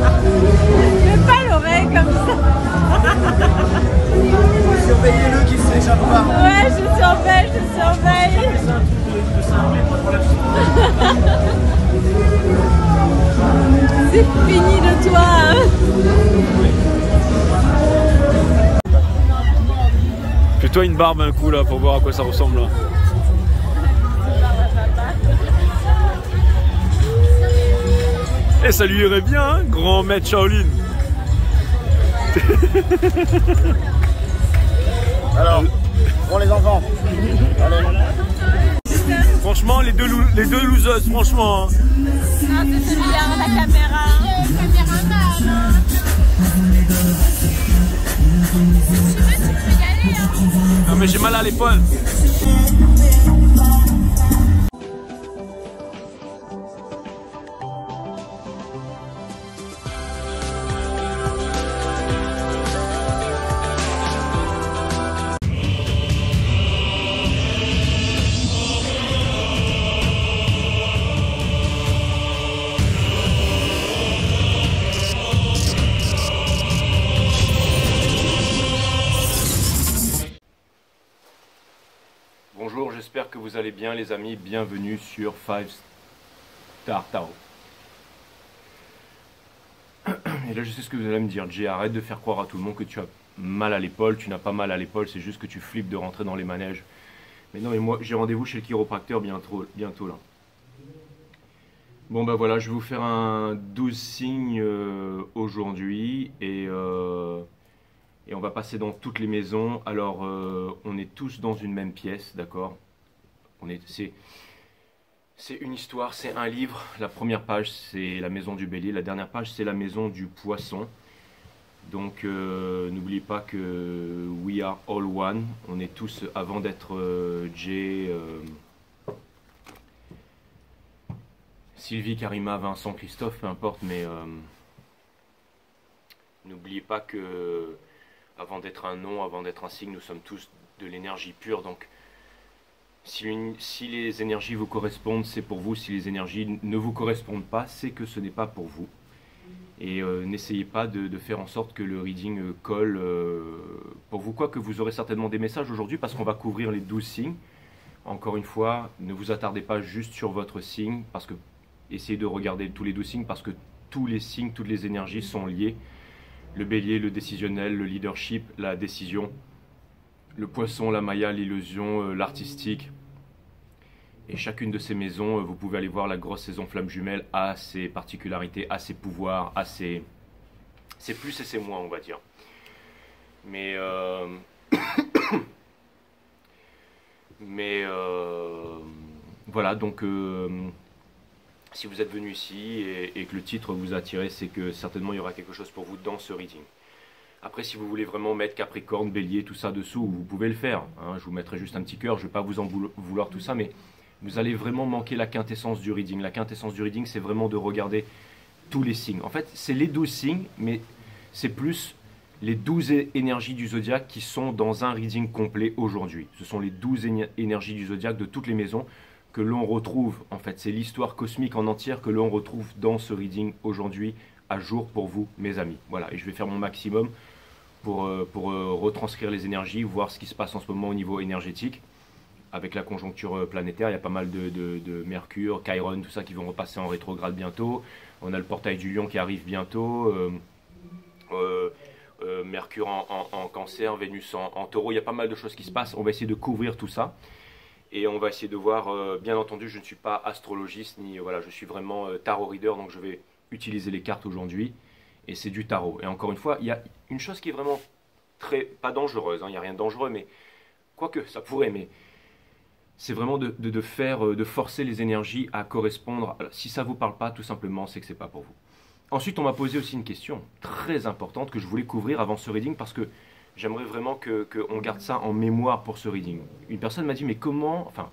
Fais pas l'oreille comme ça. Surveillez-le qu'il ne s'échappe pas. Ouais, je surveille, je surveille. C'est un truc de simple, pas de problème. C'est fini de toi. Hein. Fais-toi une barbe un coup là pour voir à quoi ça ressemble là. Et ça lui irait bien, hein, grand maître Shaolin. Alors, pour les enfants. Allez. Franchement, les deux loseuses, franchement. Hein. Ah, c'est celui-là, la caméra. Caméraman. Non mais j'ai mal à l'épaule. Bonjour, j'espère que vous allez bien les amis, bienvenue sur 5 Star Tarot. Et là je sais ce que vous allez me dire, Jay, arrête de faire croire à tout le monde que tu as mal à l'épaule, tu n'as pas mal à l'épaule, c'est juste que tu flippes de rentrer dans les manèges. Mais non, mais moi j'ai rendez-vous chez le chiropracteur bientôt là. Bon ben voilà, je vais vous faire un 12 signes aujourd'hui et on va passer dans toutes les maisons. Alors, on est tous dans une même pièce, d'accord? C'est une histoire, c'est un livre. La première page, c'est la maison du bélier. La dernière page, c'est la maison du poisson. Donc, n'oubliez pas que we are all one. On est tous, avant d'être Jay, Sylvie, Karima, Vincent, Christophe, peu importe, mais n'oubliez pas que avant d'être un nom, avant d'être un signe, nous sommes tous de l'énergie pure. Donc, si les énergies vous correspondent, c'est pour vous. Si les énergies ne vous correspondent pas, c'est que ce n'est pas pour vous. Et n'essayez pas de faire en sorte que le reading colle pour vous. Quoique vous aurez certainement des messages aujourd'hui parce qu'on va couvrir les 12 signes. Encore une fois, ne vous attardez pas juste sur votre signe, parce que essayez de regarder tous les 12 signes parce que tous les signes, toutes les énergies sont liées. Le bélier, le décisionnel, le leadership, la décision, le poisson, la maya, l'illusion, l'artistique. Et chacune de ces maisons, vous pouvez aller voir la grosse saison flamme jumelle, a ses particularités, a ses pouvoirs, a ses... C'est plus et c'est moins, on va dire. Mais... voilà, donc... Si vous êtes venu ici et que le titre vous a attiré, c'est que certainement il y aura quelque chose pour vous dans ce reading. Après, si vous voulez vraiment mettre Capricorne, Bélier, tout ça dessous, vous pouvez le faire. Hein. Je vous mettrai juste un petit cœur, je ne vais pas vous en vouloir tout ça, mais vous allez vraiment manquer la quintessence du reading. La quintessence du reading, c'est vraiment de regarder tous les signes. En fait, c'est les 12 signes, mais c'est plus les 12 énergies du zodiaque qui sont dans un reading complet aujourd'hui. Ce sont les 12 énergies du zodiaque de toutes les maisons que l'on retrouve, en fait, c'est l'histoire cosmique en entière que l'on retrouve dans ce reading aujourd'hui, à jour pour vous, mes amis. Voilà, et je vais faire mon maximum pour retranscrire les énergies, voir ce qui se passe en ce moment au niveau énergétique, avec la conjoncture planétaire. Il y a pas mal de Mercure, Chiron, tout ça qui vont repasser en rétrograde bientôt. On a le portail du Lion qui arrive bientôt, Mercure en Cancer, Vénus en Taureau. Il y a pas mal de choses qui se passent, on va essayer de couvrir tout ça. Et on va essayer de voir, bien entendu, je ne suis pas astrologiste, ni voilà, je suis vraiment tarot reader, donc je vais utiliser les cartes aujourd'hui, et c'est du tarot. Et encore une fois, il y a une chose qui est vraiment pas dangereuse, hein, il n'y a rien de dangereux, mais quoique, ça pourrait, mais c'est vraiment de forcer les énergies à correspondre. Alors, si ça ne vous parle pas, tout simplement, c'est que ce n'est pas pour vous. Ensuite, on m'a posé aussi une question très importante que je voulais couvrir avant ce reading, parce que j'aimerais vraiment qu'on garde ça en mémoire pour ce reading. Une personne m'a dit, mais comment... Enfin,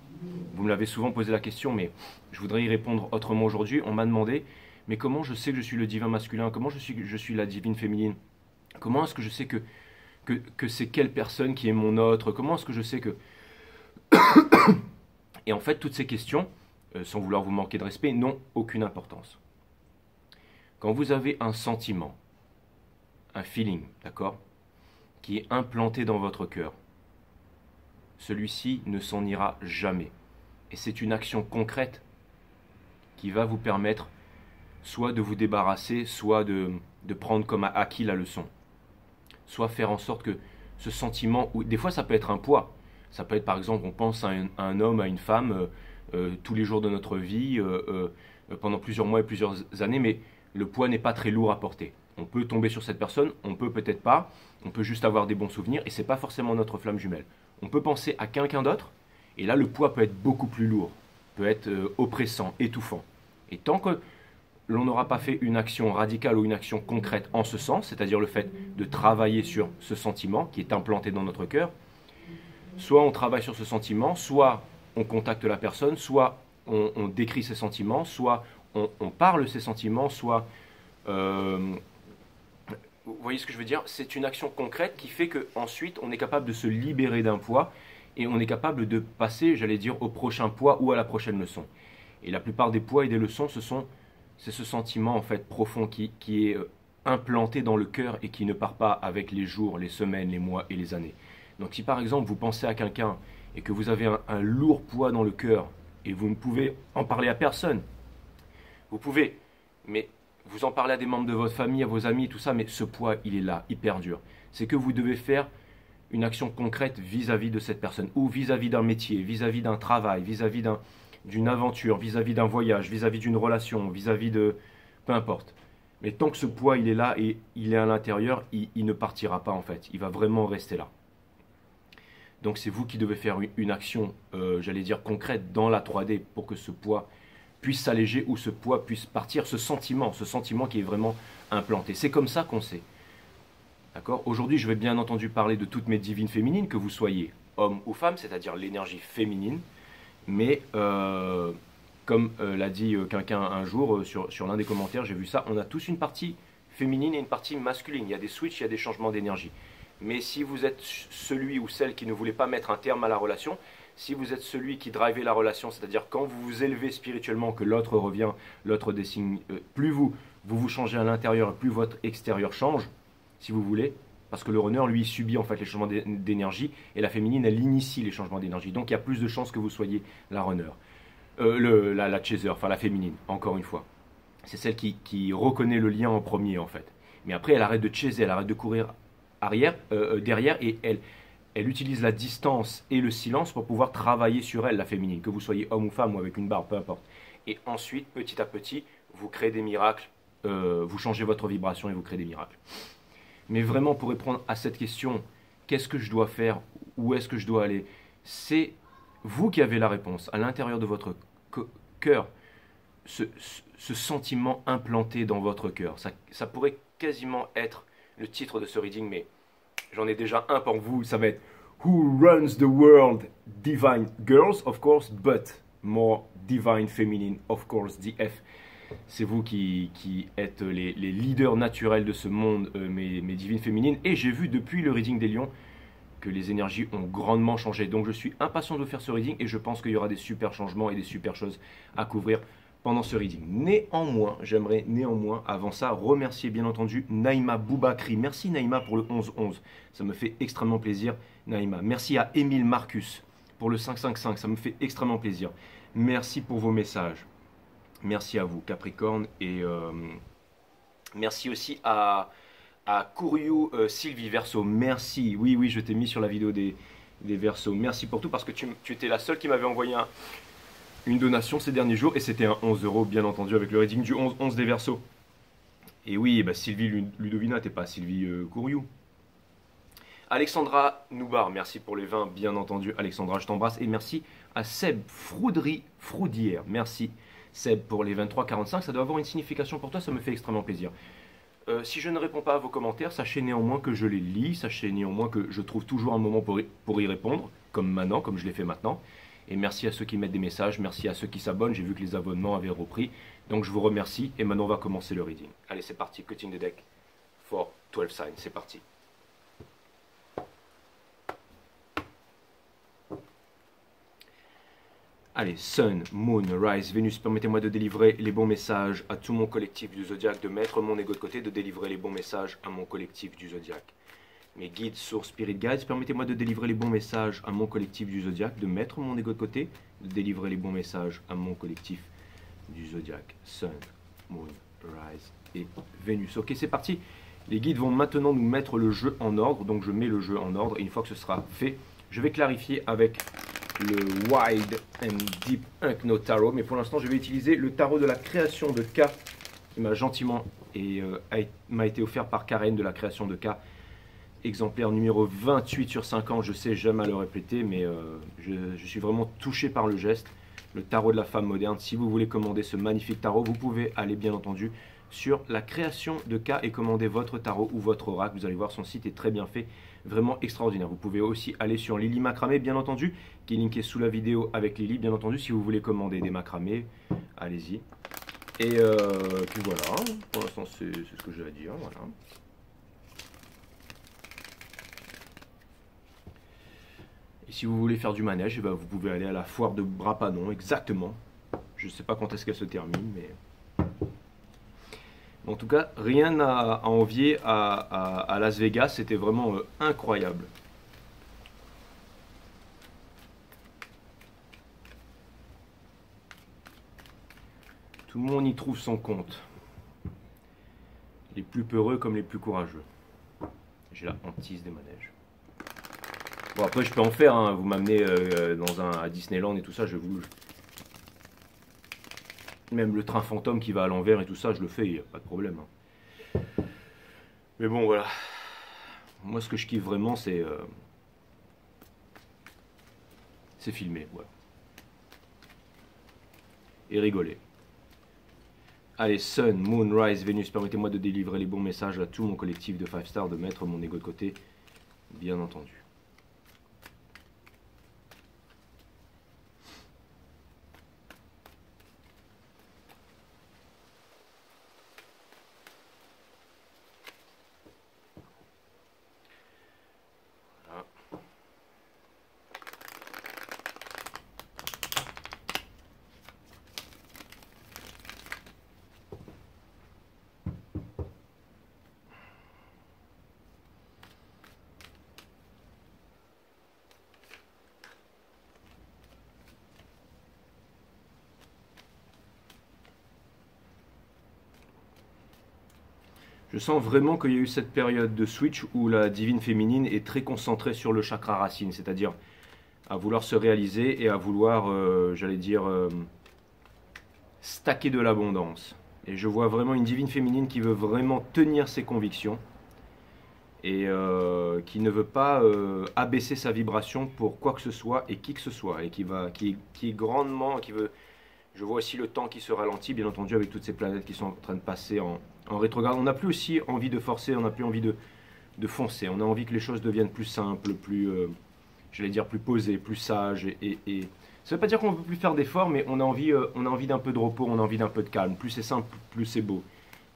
vous me l'avez souvent posé la question, mais je voudrais y répondre autrement aujourd'hui. On m'a demandé, mais comment je sais que je suis le divin masculin? Comment je suis la divine féminine? Comment est-ce que je sais que c'est quelle personne qui est mon autre? Comment est-ce que je sais que... Et en fait, toutes ces questions, sans vouloir vous manquer de respect, n'ont aucune importance. Quand vous avez un sentiment, un feeling, d'accord, qui est implanté dans votre cœur, celui-ci ne s'en ira jamais. Et c'est une action concrète qui va vous permettre soit de vous débarrasser, soit de prendre comme acquis la leçon. Soit faire en sorte que ce sentiment, ou des fois ça peut être un poids, ça peut être par exemple, on pense à un homme, à une femme, tous les jours de notre vie, pendant plusieurs mois et plusieurs années, mais le poids n'est pas très lourd à porter. On peut tomber sur cette personne, on peut peut-être pas, on peut juste avoir des bons souvenirs, et c'est pas forcément notre flamme jumelle. On peut penser à quelqu'un d'autre, et là le poids peut être beaucoup plus lourd, peut être oppressant, étouffant. Et tant que l'on n'aura pas fait une action radicale ou une action concrète en ce sens, c'est-à-dire le fait de travailler sur ce sentiment qui est implanté dans notre cœur, soit on travaille sur ce sentiment, soit on contacte la personne, soit on décrit ses sentiments, soit on parle ses sentiments, soit... vous voyez ce que je veux dire? C'est une action concrète qui fait qu'ensuite on est capable de se libérer d'un poids et on est capable de passer, j'allais dire, au prochain poids ou à la prochaine leçon. Et la plupart des poids et des leçons, c'est ce sentiment en fait profond qui est implanté dans le cœur et qui ne part pas avec les jours, les semaines, les mois et les années. Donc si par exemple vous pensez à quelqu'un et que vous avez un lourd poids dans le cœur et vous ne pouvez en parler à personne, vous pouvez, mais vous en parlez à des membres de votre famille, à vos amis, tout ça, mais ce poids il est là, il perdure. C'est que vous devez faire une action concrète vis-à-vis de cette personne ou vis-à-vis d'un métier, vis-à-vis d'un travail, vis-à-vis d'une aventure, vis-à-vis d'un voyage, vis-à-vis d'une relation, vis-à-vis de... peu importe. Mais tant que ce poids il est là et il est à l'intérieur, il ne partira pas en fait. Il va vraiment rester là. Donc c'est vous qui devez faire une action, j'allais dire concrète dans la 3D pour que ce poids puisse s'alléger ou ce poids puisse partir, ce sentiment qui est vraiment implanté. C'est comme ça qu'on sait. D'accord ? Aujourd'hui, je vais bien entendu parler de toutes mes divines féminines, que vous soyez homme ou femme, c'est-à-dire l'énergie féminine. Mais comme l'a dit quelqu'un un jour sur l'un des commentaires, j'ai vu ça, on a tous une partie féminine et une partie masculine. Il y a des switches, il y a des changements d'énergie. Mais si vous êtes celui ou celle qui ne voulait pas mettre un terme à la relation, si vous êtes celui qui drivait la relation, c'est-à-dire quand vous vous élevez spirituellement, que l'autre revient, l'autre dessine, plus vous changez à l'intérieur, plus votre extérieur change, si vous voulez, parce que le runner, lui, subit en fait les changements d'énergie, et la féminine, elle initie les changements d'énergie. Donc il y a plus de chances que vous soyez la runner, la chaser, enfin la féminine, encore une fois. C'est celle qui reconnaît le lien en premier en fait. Mais après, elle arrête de chaser, elle arrête de courir derrière, et elle utilise la distance et le silence pour pouvoir travailler sur elle, la féminine, que vous soyez homme ou femme ou avec une barbe, peu importe. Et ensuite, petit à petit, vous créez des miracles, vous changez votre vibration et vous créez des miracles. Mais vraiment, pour répondre à cette question, qu'est-ce que je dois faire? Où est-ce que je dois aller? C'est vous qui avez la réponse. À l'intérieur de votre cœur, ce sentiment implanté dans votre cœur, ça pourrait quasiment être le titre de ce reading, mais j'en ai déjà un pour vous. Ça va être Who runs the world? Divine girls, of course, but more divine feminine, of course, DF. C'est vous qui êtes les leaders naturels de ce monde, mes divines féminines. Et j'ai vu depuis le reading des lions que les énergies ont grandement changé. Donc je suis impatient de faire ce reading et je pense qu'il y aura des super changements et des super choses à couvrir pendant ce reading. Néanmoins, j'aimerais avant ça remercier bien entendu Naïma Boubakri. Merci Naïma pour le 11-11. Ça me fait extrêmement plaisir Naïma. Merci à Émile Marcus pour le 555. Ça me fait extrêmement plaisir. Merci pour vos messages. Merci à vous, Capricorne, et merci aussi à Kourou Sylvie Verseau. Merci, oui, je t'ai mis sur la vidéo des Verseaux. Merci pour tout, parce que tu étais la seule qui m'avait envoyé une donation ces derniers jours, et c'était un 11 €, bien entendu, avec le reading du 11 des Verseaux. Et oui, bah, Sylvie Ludovina, t'es pas Sylvie Kourou. Alexandra Noubar, merci pour les 20, bien entendu, Alexandra, je t'embrasse, et merci à Seb Froudière, merci. Seb pour les 23,45, ça doit avoir une signification pour toi, ça me fait extrêmement plaisir. Si je ne réponds pas à vos commentaires, sachez néanmoins que je les lis, sachez néanmoins que je trouve toujours un moment pour y répondre, comme maintenant, comme je l'ai fait maintenant. Et merci à ceux qui mettent des messages, merci à ceux qui s'abonnent, j'ai vu que les abonnements avaient repris. Donc je vous remercie, et maintenant on va commencer le reading. Allez, c'est parti, cutting the deck for 12 signs, c'est parti. Allez, Sun, Moon, Rise, Vénus, permettez-moi de délivrer les bons messages à tout mon collectif du Zodiaque, de mettre mon ego de côté, de délivrer les bons messages à mon collectif du Zodiaque. Mes guides, sources, spirit guides, permettez-moi de délivrer les bons messages à mon collectif du Zodiaque, de mettre mon ego de côté, de délivrer les bons messages à mon collectif du Zodiaque. Sun, Moon, Rise et Vénus. Ok, c'est parti. Les guides vont maintenant nous mettre le jeu en ordre, donc je mets le jeu en ordre, et une fois que ce sera fait, je vais clarifier avec le Wide and Deep Unknown Tarot, mais pour l'instant je vais utiliser le tarot de la création de K, qui m'a gentiment et m'a été offert par Karen de la création de K, exemplaire numéro 28 sur 50, je sais jamais à le répéter, mais je suis vraiment touché par le geste, le tarot de la femme moderne. Si vous voulez commander ce magnifique tarot, vous pouvez aller bien entendu sur la création de K et commander votre tarot ou votre oracle. Vous allez voir, son site est très bien fait, vraiment extraordinaire. Vous pouvez aussi aller sur Lily Macramé, bien entendu, qui est linké sous la vidéo avec Lily, bien entendu. Si vous voulez commander des macramés, allez-y. Et puis voilà, pour l'instant c'est ce que j'ai à dire, voilà. Et si vous voulez faire du manège, eh ben, vous pouvez aller à la foire de Brapanon, exactement. Je ne sais pas quand est-ce qu'elle se termine, mais... En tout cas, rien à envier à Las Vegas, c'était vraiment incroyable. Tout le monde y trouve son compte. Les plus peureux comme les plus courageux. J'ai la hantise des manèges. Bon, après je peux en faire, hein. Vous m'amenez à Disneyland et tout ça, je vous... Même le train fantôme qui va à l'envers et tout ça, je le fais, il n'y a pas de problème. Hein. Mais bon, voilà. Moi, ce que je kiffe vraiment, c'est filmer, voilà. Et rigoler. Allez, Sun, Moon, Rise, Vénus, permettez-moi de délivrer les bons messages à tout mon collectif de 5 stars, de mettre mon ego de côté, bien entendu. Je sens vraiment qu'il y a eu cette période de switch où la divine féminine est très concentrée sur le chakra racine, c'est-à-dire à vouloir se réaliser et à vouloir, j'allais dire, stacker de l'abondance. Et je vois vraiment une divine féminine qui veut vraiment tenir ses convictions et qui ne veut pas abaisser sa vibration pour quoi que ce soit et qui que ce soit, et qui est grandement, qui veut... Je vois aussi le temps qui se ralentit, bien entendu, avec toutes ces planètes qui sont en train de passer en rétrograde. On n'a plus aussi envie de forcer, on n'a plus envie de foncer. On a envie que les choses deviennent plus simples, plus, j'allais dire, plus posées, plus sages. Et ça ne veut pas dire qu'on ne veut plus faire d'efforts, mais on a envie d'un peu de repos, on a envie d'un peu de calme. Plus c'est simple, plus c'est beau,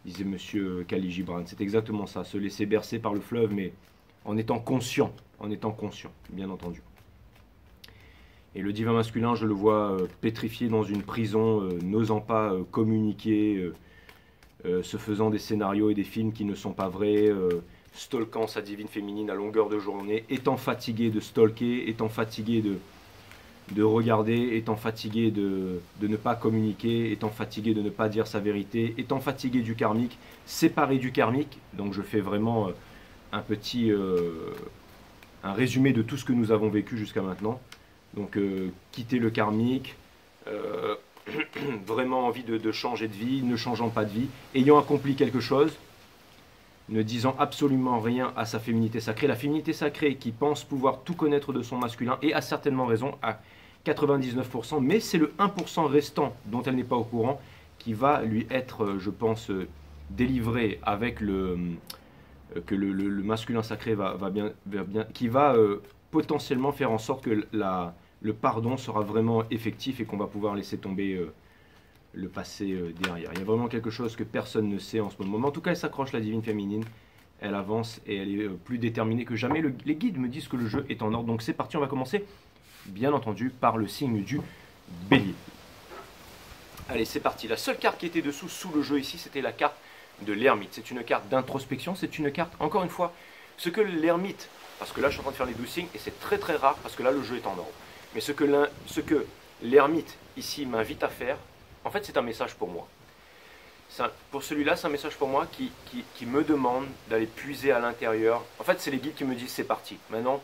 disait monsieur Khalil Gibran. C'est exactement ça, se laisser bercer par le fleuve, mais en étant conscient, bien entendu. Et le divin masculin, je le vois pétrifié dans une prison, n'osant pas communiquer, se faisant des scénarios et des films qui ne sont pas vrais, stalkant sa divine féminine à longueur de journée, étant fatigué de stalker, étant fatigué de regarder, étant fatigué de ne pas communiquer, étant fatigué de ne pas dire sa vérité, étant fatigué du karmique, séparé du karmique. Donc je fais vraiment un résumé de tout ce que nous avons vécu jusqu'à maintenant. Donc quitter le karmique, vraiment envie de changer de vie, ne changeant pas de vie, ayant accompli quelque chose, ne disant absolument rien à sa féminité sacrée. La féminité sacrée qui pense pouvoir tout connaître de son masculin et a certainement raison à 99%, mais c'est le 1% restant dont elle n'est pas au courant qui va lui être, je pense, délivré avec que le masculin sacré va bien, qui va potentiellement faire en sorte que le pardon sera vraiment effectif et qu'on va pouvoir laisser tomber le passé derrière. Il y a vraiment quelque chose que personne ne sait en ce moment. Mais en tout cas, elle s'accroche, la divine féminine. Elle avance et elle est plus déterminée que jamais. Les guides me disent que le jeu est en ordre. Donc c'est parti, on va commencer, bien entendu, par le signe du bélier. Allez, c'est parti. La seule carte qui était dessous, sous le jeu ici, c'était la carte de l'ermite. C'est une carte d'introspection, c'est une carte, encore une fois, ce que l'ermite, parce que là je suis en train de faire les 12 signes, et c'est très très rare, parce que là le jeu est en ordre. Mais ce que l'ermite ici m'invite à faire, en fait c'est un message pour moi. Pour celui-là, c'est un message pour moi qui me demande d'aller puiser à l'intérieur. En fait, c'est les guides qui me disent c'est parti. Maintenant,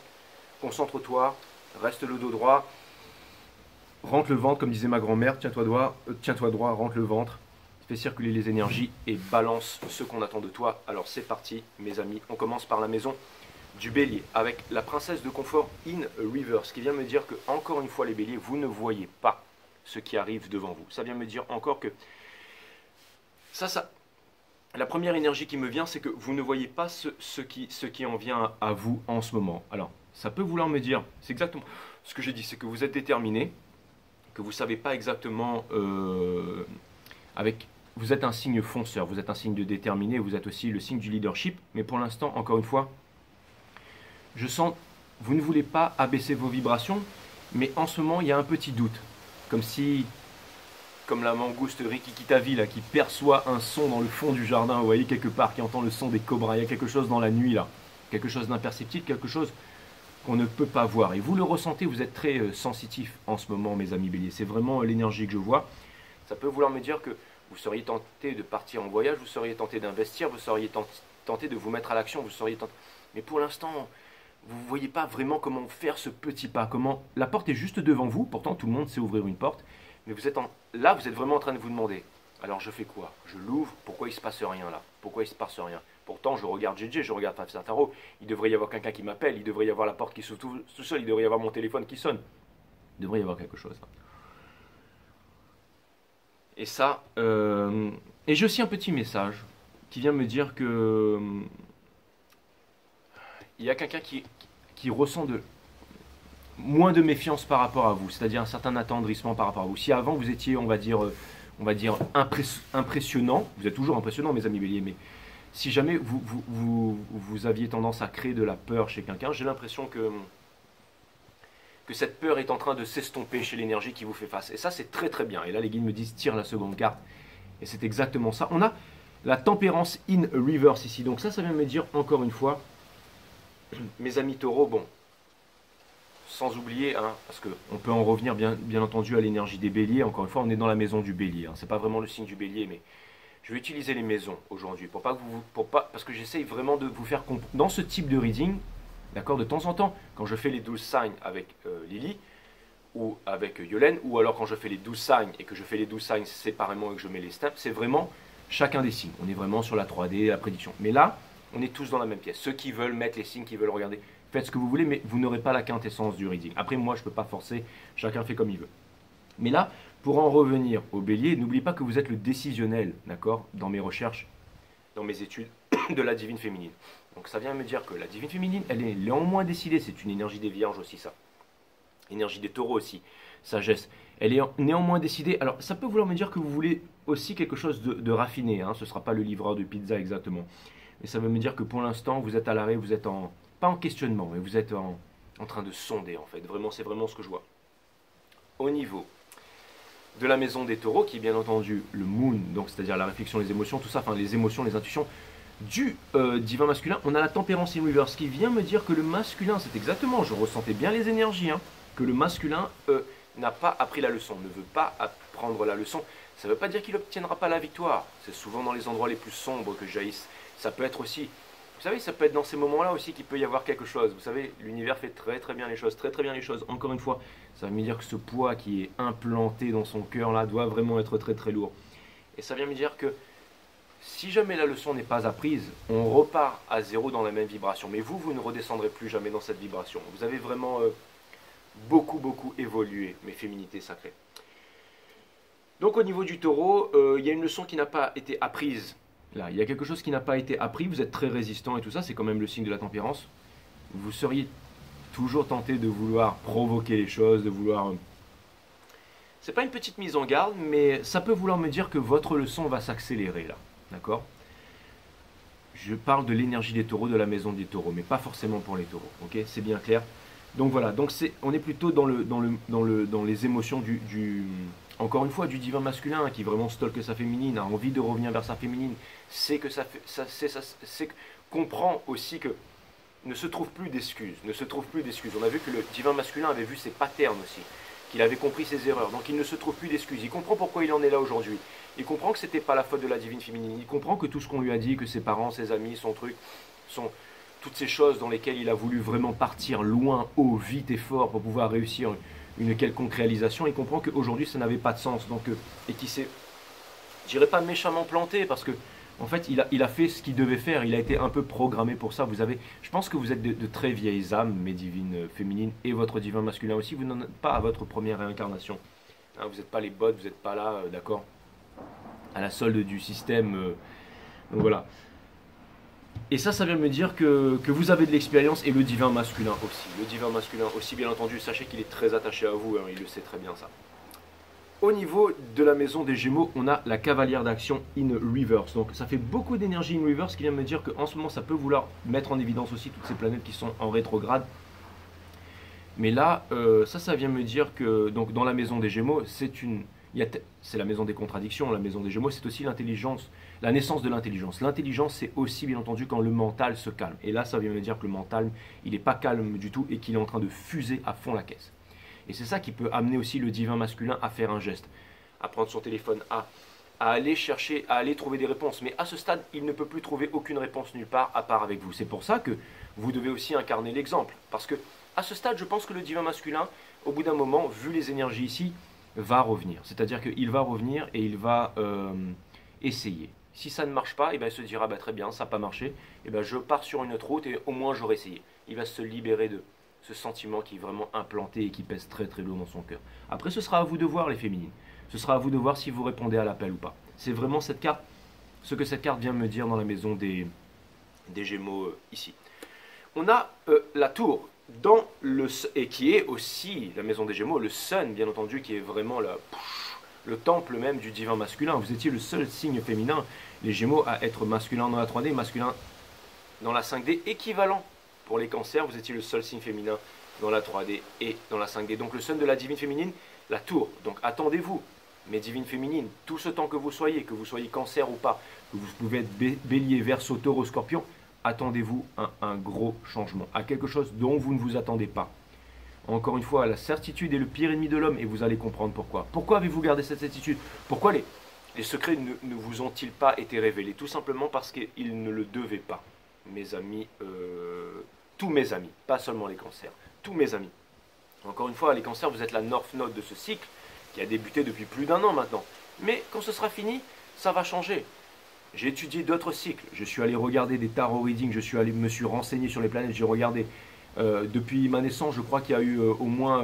concentre-toi, reste le dos droit, rentre le ventre, comme disait ma grand-mère, tiens-toi droit, rentre le ventre, fais circuler les énergies et balance ce qu'on attend de toi. Alors c'est parti, mes amis. On commence par la maison du bélier avec la princesse de confort in reverse, ce qui vient me dire que, encore une fois, les béliers, vous ne voyez pas ce qui arrive devant vous. Ça vient me dire encore que la première énergie qui me vient, c'est que vous ne voyez pas ce qui en vient à vous en ce moment. Alors, ça peut vouloir me dire, c'est exactement ce que j'ai dit, c'est que vous êtes déterminé, que vous ne savez pas exactement, vous êtes un signe fonceur, vous êtes un signe de déterminé, vous êtes aussi le signe du leadership, mais pour l'instant, encore une fois, je sens, vous ne voulez pas abaisser vos vibrations, mais en ce moment, il y a un petit doute, comme la mangouste Rikikitavi là, qui perçoit un son dans le fond du jardin, vous voyez, quelque part, qui entend le son des cobras. Il y a quelque chose dans la nuit là, quelque chose d'imperceptible, quelque chose qu'on ne peut pas voir. Et vous le ressentez, vous êtes très sensitif en ce moment, mes amis béliers. C'est vraiment l'énergie que je vois. Ça peut vouloir me dire que vous seriez tenté de partir en voyage, vous seriez tenté d'investir, vous seriez tenté de vous mettre à l'action, vous seriez tenté... Mais pour l'instant, vous ne voyez pas vraiment comment faire ce petit pas. Comment... La porte est juste devant vous, pourtant tout le monde sait ouvrir une porte. Mais là, vous êtes vraiment en train de vous demander, alors je fais quoi? Je l'ouvre, pourquoi il ne se passe rien là? Pourquoi il ne se passe rien? Pourtant, je regarde JJ, je regarde Five Star Tarot, il devrait y avoir quelqu'un qui m'appelle, il devrait y avoir la porte qui s'ouvre tout seul, il devrait y avoir mon téléphone qui sonne. Il devrait y avoir quelque chose. Et ça, et j'ai aussi un petit message qui vient me dire que il y a quelqu'un qui ressent moins de méfiance par rapport à vous, c'est-à-dire un certain attendrissement par rapport à vous. Si avant vous étiez, on va dire impressionnant, vous êtes toujours impressionnant, mes amis béliers, mais si jamais vous aviez tendance à créer de la peur chez quelqu'un, j'ai l'impression que cette peur est en train de s'estomper chez l'énergie qui vous fait face. Et ça, c'est très très bien. Et là, les guides me disent, tire la seconde carte. Et c'est exactement ça. On a la tempérance in reverse ici. Donc ça vient me dire, encore une fois, mes amis taureaux, bon, sans oublier, hein, parce qu'on peut en revenir bien entendu à l'énergie des béliers. Encore une fois, on est dans la maison du bélier. Hein. Ce n'est pas vraiment le signe du bélier, mais je vais utiliser les maisons aujourd'hui. Parce que j'essaye vraiment de vous faire comprendre. Dans ce type de reading, d'accord, de temps en temps, quand je fais les 12 signes avec Lily, ou avec Yolène, ou alors quand je fais les 12 signes et que je fais les 12 signes séparément et que je mets les stamps, c'est vraiment chacun des signes. On est vraiment sur la 3D, la prédiction. Mais là, on est tous dans la même pièce. Ceux qui veulent mettre les signes, qui veulent regarder, faites ce que vous voulez, mais vous n'aurez pas la quintessence du reading. Après, moi, je ne peux pas forcer, chacun fait comme il veut. Mais là, pour en revenir au bélier, n'oubliez pas que vous êtes le décisionnel, d'accord, dans mes recherches, dans mes études de la divine féminine. Donc ça vient me dire que la divine féminine, elle est néanmoins décidée, c'est une énergie des vierges aussi ça. Énergie des taureaux aussi, sagesse. Elle est néanmoins décidée. Alors ça peut vouloir me dire que vous voulez aussi quelque chose de raffiné, hein. Ce ne sera pas le livreur de pizza exactement. Mais ça veut me dire que pour l'instant, vous êtes à l'arrêt, vous êtes pas en questionnement, mais vous êtes en train de sonder en fait. Vraiment, c'est vraiment ce que je vois. Au niveau de la maison des taureaux, qui est bien entendu le moon, donc c'est-à-dire la réflexion, les émotions, tout ça, enfin les émotions, les intuitions, du divin masculin, on a la tempérance in reverse qui vient me dire que le masculin, c'est exactement, je ressentais bien les énergies, hein, que le masculin n'a pas appris la leçon, ne veut pas apprendre la leçon. Ça ne veut pas dire qu'il n'obtiendra pas la victoire. C'est souvent dans les endroits les plus sombres que jaillissent. Ça peut être aussi, vous savez, ça peut être dans ces moments-là aussi qu'il peut y avoir quelque chose. Vous savez, l'univers fait très très bien les choses, très très bien les choses. Encore une fois, ça veut me dire que ce poids qui est implanté dans son cœur là doit vraiment être très très lourd. Et ça vient me dire que si jamais la leçon n'est pas apprise, on repart à zéro dans la même vibration. Mais vous ne redescendrez plus jamais dans cette vibration. Vous avez vraiment beaucoup évolué, mes féminités sacrées. Donc au niveau du taureau, il y a une leçon qui n'a pas été apprise. Là, il y a quelque chose qui n'a pas été appris, vous êtes très résistant et tout ça, c'est quand même le signe de la tempérance. Vous seriez toujours tenté de vouloir provoquer les choses, de vouloir... C'est pas une petite mise en garde, mais ça peut vouloir me dire que votre leçon va s'accélérer là. D'accord? Je parle de l'énergie des taureaux, de la maison des taureaux, mais pas forcément pour les taureaux. Ok? C'est bien clair. Donc voilà, donc on est plutôt dans les émotions encore une fois, du divin masculin, hein, qui vraiment stalke sa féminine, a envie de revenir vers sa féminine, comprend aussi que ne se trouve plus d'excuses, On a vu que le divin masculin avait vu ses patterns aussi, qu'il avait compris ses erreurs, donc il ne se trouve plus d'excuses. Il comprend pourquoi il en est là aujourd'hui. Il comprend que c'était pas la faute de la divine féminine. Il comprend que tout ce qu'on lui a dit, que ses parents, ses amis, son truc, toutes ces choses dans lesquelles il a voulu vraiment partir loin, haut, vite et fort pour pouvoir réussir une quelconque réalisation, il comprend qu'aujourd'hui ça n'avait pas de sens. Donc, et qui s'est, je dirais pas méchamment planté, parce que en fait il a fait ce qu'il devait faire, il a été un peu programmé pour ça. Je pense que vous êtes de très vieilles âmes, mes divines féminines, et votre divin masculin aussi, vous n'en êtes pas à votre première réincarnation. Hein, vous n'êtes pas les bots, vous n'êtes pas là, d'accord, à la solde du système. Donc voilà. Et ça vient me dire que vous avez de l'expérience, et le divin masculin aussi. Le divin masculin aussi, bien entendu, sachez qu'il est très attaché à vous, hein, il le sait très bien ça. Au niveau de la maison des Gémeaux, on a la cavalière d'action in reverse. Donc ça fait beaucoup d'énergie in reverse, qui vient me dire qu'en ce moment ça peut vouloir mettre en évidence aussi toutes ces planètes qui sont en rétrograde. Mais là, ça vient me dire que donc dans la maison des Gémeaux, c'est la maison des contradictions. La maison des Gémeaux, c'est aussi l'intelligence, la naissance de l'intelligence. L'intelligence, c'est aussi bien entendu quand le mental se calme. Et là, ça vient me dire que le mental, il n'est pas calme du tout et qu'il est en train de fuser à fond la caisse. Et c'est ça qui peut amener aussi le divin masculin à faire un geste, à prendre son téléphone, à aller chercher, à aller trouver des réponses. Mais à ce stade, il ne peut plus trouver aucune réponse nulle part à part avec vous. C'est pour ça que vous devez aussi incarner l'exemple. Parce que à ce stade, je pense que le divin masculin, au bout d'un moment, vu les énergies ici, va revenir. C'est-à-dire qu'il va revenir et il va essayer. Si ça ne marche pas, il se dira, très bien, ça n'a pas marché, je pars sur une autre route et au moins j'aurai essayé. Il va se libérer de ce sentiment qui est vraiment implanté et qui pèse très très lourd dans son cœur. Après, ce sera à vous de voir, les féminines. Ce sera à vous de voir si vous répondez à l'appel ou pas. C'est vraiment cette carte, ce que cette carte vient me dire dans la maison des Gémeaux ici. On a la tour et qui est aussi la maison des Gémeaux, le Sun, bien entendu, qui est vraiment le temple même du divin masculin. Vous étiez le seul signe féminin, les Gémeaux, à être masculin dans la 3D, masculin dans la 5D, équivalent pour les cancers. Vous étiez le seul signe féminin dans la 3D et dans la 5D. Donc le Sun de la divine féminine, la tour. Donc attendez-vous, mes divines féminines, tout ce temps que vous soyez cancer ou pas, que vous pouvez être bélier, verseau, taureau, scorpion, attendez-vous à un gros changement, à quelque chose dont vous ne vous attendez pas. Encore une fois, la certitude est le pire ennemi de l'homme et vous allez comprendre pourquoi. Pourquoi avez-vous gardé cette certitude? Pourquoi les secrets ne vous ont-ils pas été révélés? Tout simplement parce qu'ils ne le devaient pas. Mes amis, tous mes amis, pas seulement les cancers, tous mes amis. Encore une fois, les cancers, vous êtes la North Node de ce cycle qui a débuté depuis plus d'1 an maintenant. Mais quand ce sera fini, ça va changer. J'ai étudié d'autres cycles, je suis allé regarder des tarot readings, me suis renseigné sur les planètes, j'ai regardé. Depuis ma naissance, je crois qu'il y a eu au moins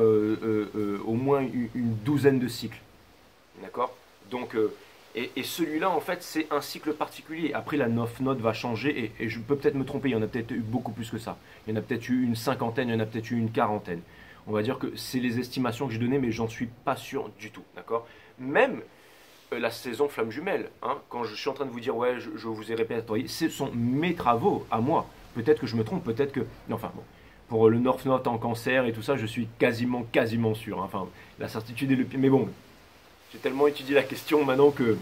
une douzaine de cycles. D'accord? Donc, et celui-là, en fait, c'est un cycle particulier. Après, la North Node va changer, et je peux peut-être me tromper, il y en a peut-être eu beaucoup plus que ça. Il y en a peut-être eu une cinquantaine, il y en a peut-être eu une quarantaine. On va dire que c'est les estimations que j'ai données, mais j'en suis pas sûr du tout. D'accord? Même la saison Flamme Jumelle, hein, quand je suis en train de vous dire, ouais, je vous ai répertorié, ce sont mes travaux à moi. Peut-être que je me trompe, peut-être que... Enfin, bon. Pour le North Node en cancer et tout ça, je suis quasiment sûr. Hein. Enfin, la certitude est le pire. Mais bon, j'ai tellement étudié la question maintenant que...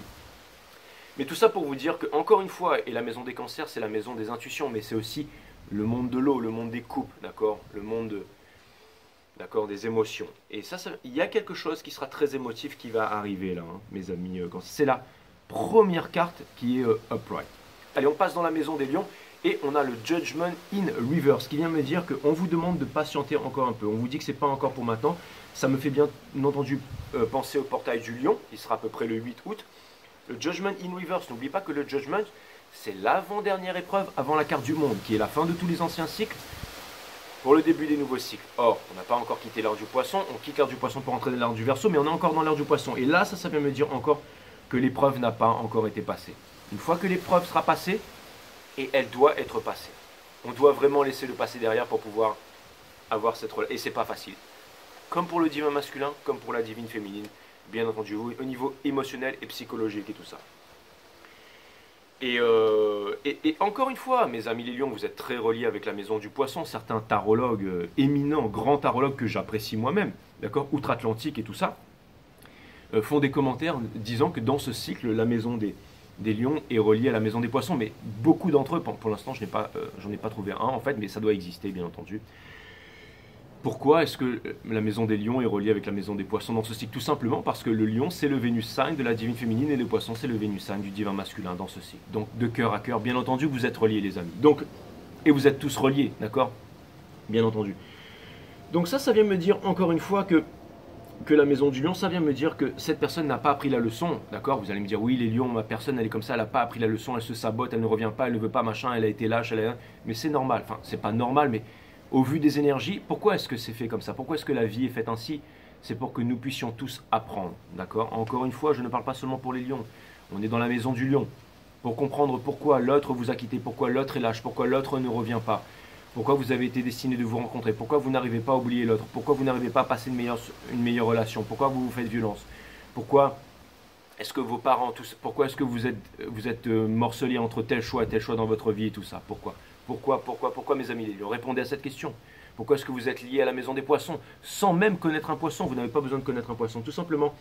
Mais tout ça pour vous dire que, encore une fois, et la maison des cancers, c'est la maison des intuitions, mais c'est aussi le monde de l'eau, le monde des couples, d'accord? Le monde des émotions. Et ça, il y a quelque chose qui sera très émotif qui va arriver là, hein, mes amis. C'est la première carte qui est upright. Allez, on passe dans la maison des lions. Et on a le Judgment in Reverse qui vient me dire qu'on vous demande de patienter encore un peu. On vous dit que ce n'est pas encore pour maintenant. Ça me fait bien entendu penser au portail du lion, qui sera à peu près le 8 août. Le Judgment in Reverse, n'oubliez pas que le Judgment, c'est l'avant-dernière épreuve avant la carte du monde, qui est la fin de tous les anciens cycles pour le début des nouveaux cycles. Or, on n'a pas encore quitté l'ère du poisson. On quitte l'ère du poisson pour entrer dans l'ère du Verseau, mais on est encore dans l'ère du poisson. Et là, ça vient me dire encore que l'épreuve n'a pas encore été passée. Une fois que l'épreuve sera passée, et elle doit être passée. On doit vraiment laisser le passé derrière pour pouvoir avoir cette relation. Et c'est pas facile. Comme pour le divin masculin, comme pour la divine féminine, bien entendu, au niveau émotionnel et psychologique et tout ça. Et encore une fois, mes amis les lions, vous êtes très reliés avec la maison du poisson. Certains tarologues éminents, grands tarologues que j'apprécie moi-même, d'accord, outre-Atlantique et tout ça, font des commentaires disant que dans ce cycle, la maison des lions est reliée à la maison des poissons. Mais beaucoup d'entre eux, pour l'instant, j'en ai pas trouvé un en fait, mais ça doit exister, bien entendu. Pourquoi est-ce que la maison des lions est reliée avec la maison des poissons dans ce cycle? Tout simplement parce que le lion, c'est le Vénus sign de la divine féminine et le poisson, c'est le Vénus sign du divin masculin dans ce cycle. Donc, de cœur à cœur, bien entendu, vous êtes reliés, les amis. Donc, et vous êtes tous reliés, d'accord? Bien entendu. Donc ça vient me dire, encore une fois, que la maison du lion, ça vient me dire que cette personne n'a pas appris la leçon, d'accord? Vous allez me dire, oui, les lions, ma personne, elle est comme ça, elle n'a pas appris la leçon, elle se sabote, elle ne revient pas, elle ne veut pas, machin, elle a été lâche, mais c'est normal. Enfin, c'est pas normal, mais au vu des énergies, pourquoi est-ce que c'est fait comme ça? Pourquoi est-ce que la vie est faite ainsi? C'est pour que nous puissions tous apprendre, d'accord? Encore une fois, je ne parle pas seulement pour les lions. On est dans la maison du lion. Pour comprendre pourquoi l'autre vous a quitté, pourquoi l'autre est lâche, pourquoi l'autre ne revient pas, pourquoi vous avez été destiné de vous rencontrer, pourquoi vous n'arrivez pas à oublier l'autre, pourquoi vous n'arrivez pas à passer une meilleure relation, pourquoi vous vous faites violence, pourquoi est-ce que vos parents, pourquoi est-ce que vous êtes morcelés entre tel choix et tel choix dans votre vie et tout ça? Pourquoi mes amis les lions? Répondez à cette question. Pourquoi est-ce que vous êtes liés à la maison des poissons sans même connaître un poisson? Vous n'avez pas besoin de connaître un poisson, tout simplement.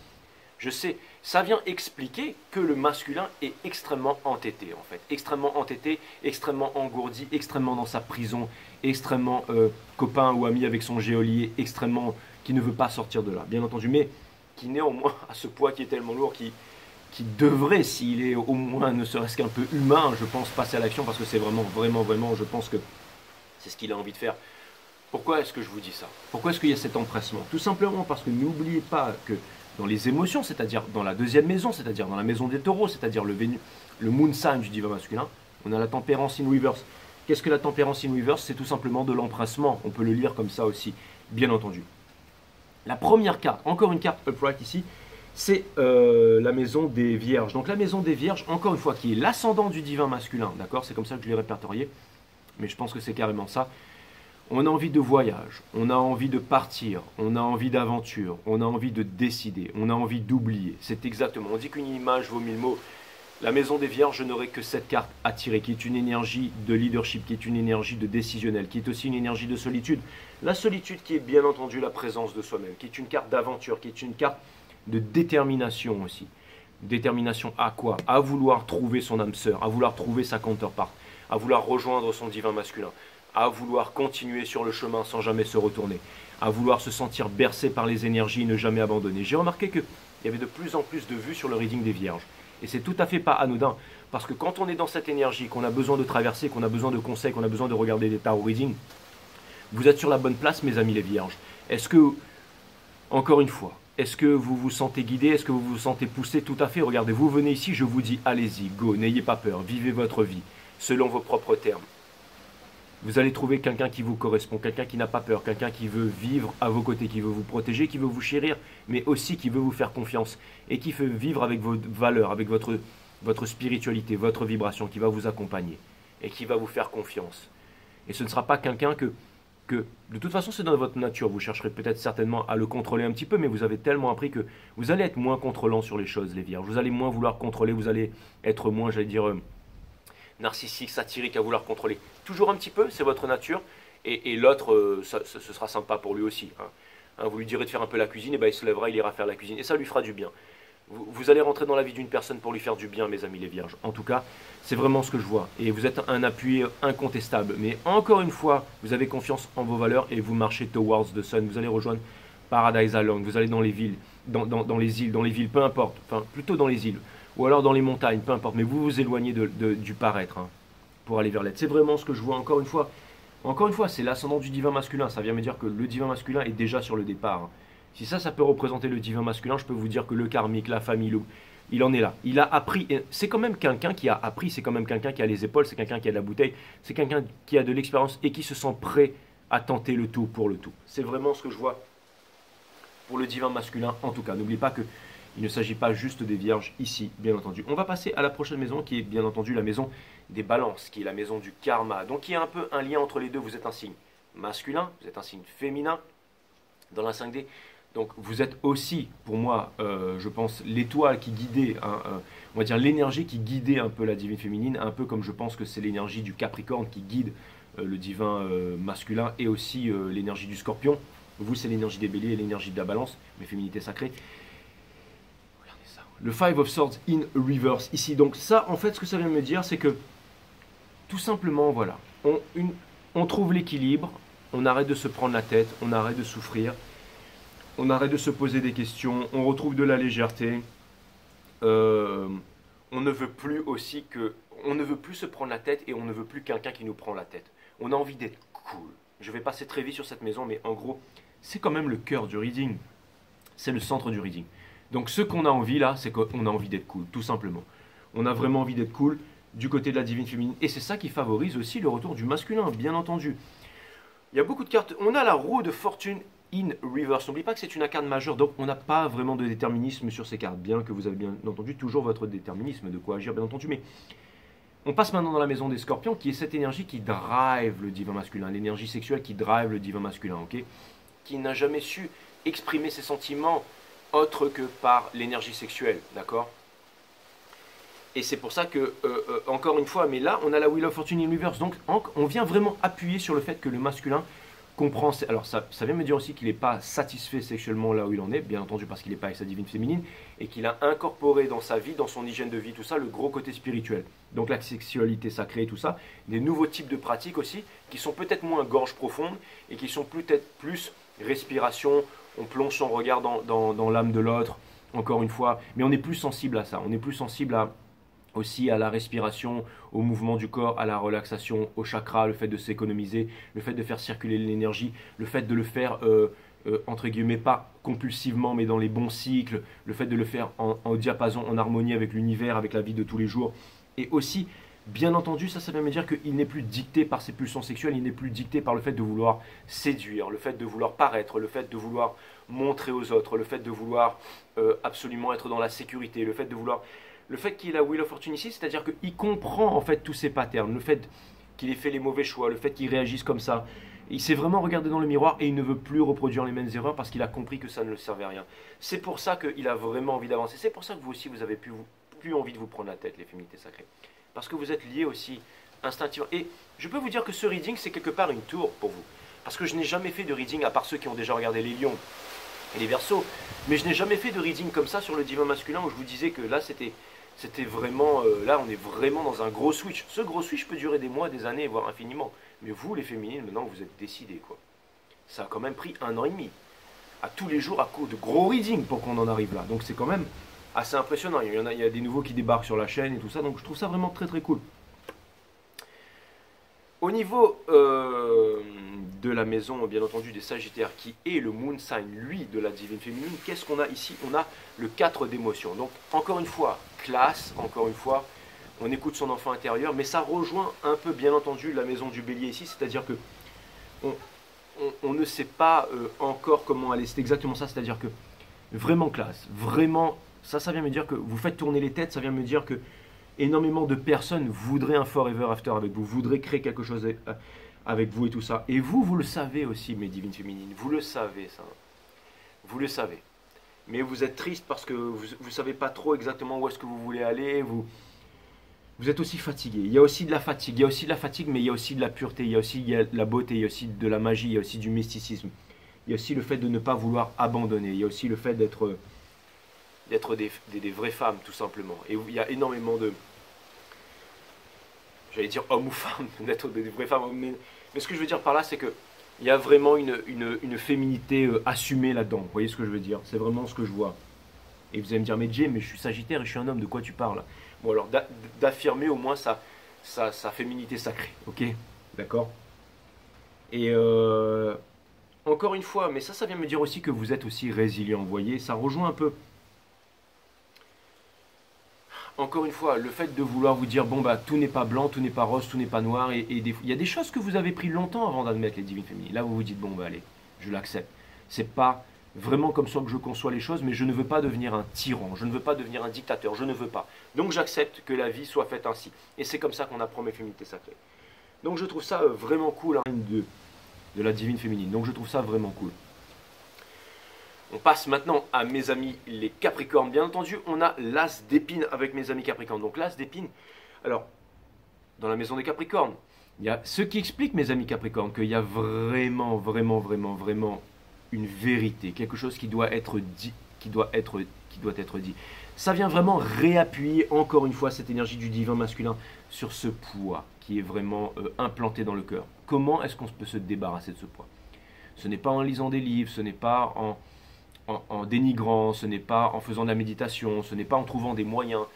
Je sais, ça vient expliquer que le masculin est extrêmement entêté, en fait. Extrêmement entêté, extrêmement engourdi, extrêmement dans sa prison, extrêmement copain ou ami avec son geôlier, extrêmement qui ne veut pas sortir de là, bien entendu. Mais qui néanmoins a ce poids qui est tellement lourd, qui devrait, s'il est au moins ne serait-ce qu'un peu humain, je pense, passer à l'action, parce que c'est vraiment, je pense que c'est ce qu'il a envie de faire. Pourquoi est-ce que je vous dis ça? Pourquoi est-ce qu'il y a cet empressement? Tout simplement parce que n'oubliez pas que dans les émotions, c'est-à-dire dans la deuxième maison, c'est-à-dire dans la maison des taureaux, c'est-à-dire le moon sign du divin masculin, on a la tempérance in reverse. Qu'est-ce que la tempérance in reverse? C'est tout simplement de l'empressement. On peut le lire comme ça aussi, bien entendu. La première carte, encore une carte upright ici, c'est la maison des vierges. Donc la maison des vierges, encore une fois, qui est l'ascendant du divin masculin, d'accord? C'est comme ça que je l'ai répertorié, mais je pense que c'est carrément ça. On a envie de voyage, on a envie de partir, on a envie d'aventure, on a envie de décider, on a envie d'oublier. C'est exactement, on dit qu'une image vaut 1000 mots. La maison des vierges, je n'aurai que cette carte à tirer, qui est une énergie de leadership, qui est une énergie de décisionnel, qui est aussi une énergie de solitude. La solitude qui est bien entendu la présence de soi-même, qui est une carte d'aventure, qui est une carte de détermination aussi. Détermination à quoi? À vouloir trouver son âme sœur, à vouloir trouver sa counterpart, à vouloir rejoindre son divin masculin, à vouloir continuer sur le chemin sans jamais se retourner, à vouloir se sentir bercé par les énergies et ne jamais abandonner. J'ai remarqué qu'il y avait de plus en plus de vues sur le reading des vierges. Et c'est tout à fait pas anodin, parce que quand on est dans cette énergie, qu'on a besoin de traverser, qu'on a besoin de conseils, qu'on a besoin de regarder des tarot readings, vous êtes sur la bonne place, mes amis les vierges. Est-ce que, encore une fois, est-ce que vous vous sentez guidé? Est-ce que vous vous sentez poussé? Tout à fait. Regardez, vous venez ici, je vous dis, allez-y, go, n'ayez pas peur, vivez votre vie, selon vos propres termes. Vous allez trouver quelqu'un qui vous correspond, quelqu'un qui n'a pas peur, quelqu'un qui veut vivre à vos côtés, qui veut vous protéger, qui veut vous chérir, mais aussi qui veut vous faire confiance et qui veut vivre avec vos valeurs, avec votre spiritualité, votre vibration, qui va vous accompagner et qui va vous faire confiance. Et ce ne sera pas quelqu'un que de toute façon c'est dans votre nature, vous chercherez peut-être certainement à le contrôler un petit peu, mais vous avez tellement appris que vous allez être moins contrôlant sur les choses, les vierges. Vous allez moins vouloir contrôler, vous allez être moins, j'allais dire, narcissique, satirique, à vouloir contrôler. Toujours un petit peu, c'est votre nature, et l'autre, ce sera sympa pour lui aussi. Vous lui direz de faire un peu la cuisine, et ben il se lèvera, il ira faire la cuisine, et ça lui fera du bien. Vous allez rentrer dans la vie d'une personne pour lui faire du bien, mes amis les vierges. En tout cas, c'est vraiment ce que je vois. Et vous êtes un appui incontestable. Mais encore une fois, vous avez confiance en vos valeurs et vous marchez towards the sun. Vous allez rejoindre Paradise Island. Vous allez dans les villes, dans les îles, peu importe. Enfin, plutôt dans les îles. Ou alors dans les montagnes, peu importe. Mais vous vous éloignez du paraître pour aller vers l'être. C'est vraiment ce que je vois. Encore une fois, c'est l'ascendant du divin masculin. Ça vient me dire que le divin masculin est déjà sur le départ. Si ça peut représenter le divin masculin, je peux vous dire que le karmique, la famille, il en est là. Il a appris, c'est quand même quelqu'un qui a appris, c'est quand même quelqu'un qui a les épaules, c'est quelqu'un qui a de la bouteille, c'est quelqu'un qui a de l'expérience et qui se sent prêt à tenter le tout pour le tout. C'est vraiment ce que je vois pour le divin masculin, en tout cas. N'oubliez pas qu'il ne s'agit pas juste des vierges ici, bien entendu. On va passer à la prochaine maison qui est bien entendu la maison des balances, qui est la maison du karma. Donc il y a un peu un lien entre les deux, vous êtes un signe masculin, vous êtes un signe féminin dans la 5D. Donc vous êtes aussi, pour moi, je pense, l'étoile qui guidait, on va dire l'énergie qui guidait un peu la divine féminine, un peu comme je pense que c'est l'énergie du Capricorne qui guide le divin masculin et aussi l'énergie du Scorpion. Vous, c'est l'énergie des Béliers et l'énergie de la Balance, mes féminités sacrées. Regardez ça. Le Five of Swords in reverse ici. Donc ça, en fait, ce que ça vient me dire, c'est que tout simplement, voilà, on trouve l'équilibre, on arrête de se prendre la tête, on arrête de souffrir. On arrête de se poser des questions, on retrouve de la légèreté. On ne veut plus aussi on ne veut plus se prendre la tête et on ne veut plus quelqu'un qui nous prend la tête. On a envie d'être cool. Je vais passer très vite sur cette maison, mais en gros, c'est quand même le cœur du reading. C'est le centre du reading. Donc ce qu'on a envie là, c'est qu'on a envie d'être cool, tout simplement. On a vraiment envie d'être cool du côté de la divine féminine. Et c'est ça qui favorise aussi le retour du masculin, bien entendu. Il y a beaucoup de cartes. On a la roue de fortune in reverse. N'oubliez pas que c'est une arcane majeure, donc on n'a pas vraiment de déterminisme sur ces cartes, bien que vous avez bien entendu toujours votre déterminisme, de quoi agir bien entendu, mais on passe maintenant dans la maison des scorpions, qui est cette énergie qui drive le divin masculin, l'énergie sexuelle qui drive le divin masculin, ok, qui n'a jamais su exprimer ses sentiments autre que par l'énergie sexuelle, d'accord. Et c'est pour ça que, encore une fois, mais là, on a la Wheel of Fortune in reverse, donc on vient vraiment appuyer sur le fait que le masculin comprend, alors ça vient me dire aussi qu'il n'est pas satisfait sexuellement là où il en est, bien entendu parce qu'il n'est pas avec sa divine féminine, et qu'il a incorporé dans sa vie, dans son hygiène de vie, tout ça, le gros côté spirituel. Donc la sexualité sacrée, tout ça, des nouveaux types de pratiques aussi, qui sont peut-être moins gorge profonde, et qui sont peut-être plus respiration, on plonge son regard dans l'âme de l'autre, encore une fois, mais on est plus sensible à ça, on est plus sensible aussi à la respiration, au mouvement du corps, à la relaxation, au chakra, le fait de s'économiser, le fait de faire circuler l'énergie, le fait de le faire, entre guillemets, pas compulsivement, mais dans les bons cycles, le fait de le faire en diapason, en harmonie avec l'univers, avec la vie de tous les jours. Et aussi, bien entendu, ça vient me dire qu'il n'est plus dicté par ses pulsions sexuelles, il n'est plus dicté par le fait de vouloir séduire, le fait de vouloir paraître, le fait de vouloir montrer aux autres, le fait de vouloir absolument être dans la sécurité, le fait de vouloir... Le fait qu'il ait la Wheel of Fortune ici, c'est-à-dire qu'il comprend en fait tous ces patterns, le fait qu'il ait fait les mauvais choix, le fait qu'il réagisse comme ça. Il s'est vraiment regardé dans le miroir et il ne veut plus reproduire les mêmes erreurs parce qu'il a compris que ça ne le servait à rien. C'est pour ça qu'il a vraiment envie d'avancer. C'est pour ça que vous aussi, vous avez plus envie de vous prendre la tête, les féminités sacrées. Parce que vous êtes liés aussi instinctivement. Et je peux vous dire que ce reading, c'est quelque part une tour pour vous. Parce que je n'ai jamais fait de reading, à part ceux qui ont déjà regardé les lions et les verseaux, mais je n'ai jamais fait de reading comme ça sur le divin masculin où je vous disais que là, c'était vraiment, là on est vraiment dans un gros switch. Ce gros switch peut durer des mois, des années, voire infiniment. Mais vous les féminines, maintenant vous êtes décidés quoi. Ça a quand même pris 1 an et demi. À tous les jours à cause de gros reading pour qu'on en arrive là. Donc c'est quand même assez impressionnant. Il y a des nouveaux qui débarquent sur la chaîne et tout ça. Donc je trouve ça vraiment très très cool. Au niveau de la maison, bien entendu, des Sagittaires, qui est le Moon Sign, lui, de la divine féminine, qu'est-ce qu'on a ici? On a le 4 d'émotions. Donc, encore une fois, classe, encore une fois, on écoute son enfant intérieur, mais ça rejoint un peu, bien entendu, la maison du Bélier ici, c'est-à-dire que on ne sait pas encore comment aller. C'est exactement ça, c'est-à-dire que vraiment classe, vraiment, ça vient me dire que vous faites tourner les têtes, ça vient me dire que énormément de personnes voudraient un forever after avec vous, voudraient créer quelque chose avec vous et tout ça. Et vous le savez aussi, mes divines féminines, vous le savez ça. Vous le savez. Mais vous êtes triste parce que vous ne savez pas trop exactement où est-ce que vous voulez aller, vous êtes aussi fatigué. Il y a aussi de la fatigue, mais il y a aussi de la pureté, il y a de la beauté, il y a aussi de la magie, il y a aussi du mysticisme. Il y a aussi le fait de ne pas vouloir abandonner, il y a aussi le fait d'être des vraies femmes, tout simplement. Et il y a énormément de... J'allais dire hommes ou femmes, d'être des vraies femmes. Mais ce que je veux dire par là, c'est que il y a vraiment une féminité assumée là-dedans. Vous voyez ce que je veux dire? C'est vraiment ce que je vois. Et vous allez me dire, mais Jay, mais je suis Sagittaire et je suis un homme, de quoi tu parles? Bon, alors d'affirmer au moins sa féminité sacrée. Ok? D'accord? Et encore une fois, mais ça vient me dire aussi que vous êtes aussi résilient. Vous voyez, ça rejoint un peu... Encore une fois, le fait de vouloir vous dire, bon bah tout n'est pas blanc, tout n'est pas rose, tout n'est pas noir, il y a des choses que vous avez pris longtemps avant d'admettre, les divines féminines. Là vous vous dites, bon bah allez, je l'accepte. C'est pas vraiment comme ça que je conçois les choses, mais je ne veux pas devenir un tyran, je ne veux pas devenir un dictateur, je ne veux pas. Donc j'accepte que la vie soit faite ainsi. Et c'est comme ça qu'on apprend mes féminités sacrées. Donc je trouve ça vraiment cool, hein, de la divine féminine. Donc je trouve ça vraiment cool. On passe maintenant à mes amis les Capricornes. Bien entendu, on a l'As d'épine avec mes amis Capricornes. Donc l'As d'épine, alors, dans la maison des Capricornes, il y a ce qui explique, mes amis Capricornes, qu'il y a vraiment, vraiment, vraiment, vraiment une vérité, quelque chose qui doit être dit, qui doit être dit. Ça vient vraiment réappuyer encore une fois cette énergie du divin masculin sur ce poids qui est vraiment implanté dans le cœur. Comment est-ce qu'on peut se débarrasser de ce poids? Ce n'est pas en lisant des livres, ce n'est pas en dénigrant, ce n'est pas en faisant de la méditation, ce n'est pas en trouvant des moyens.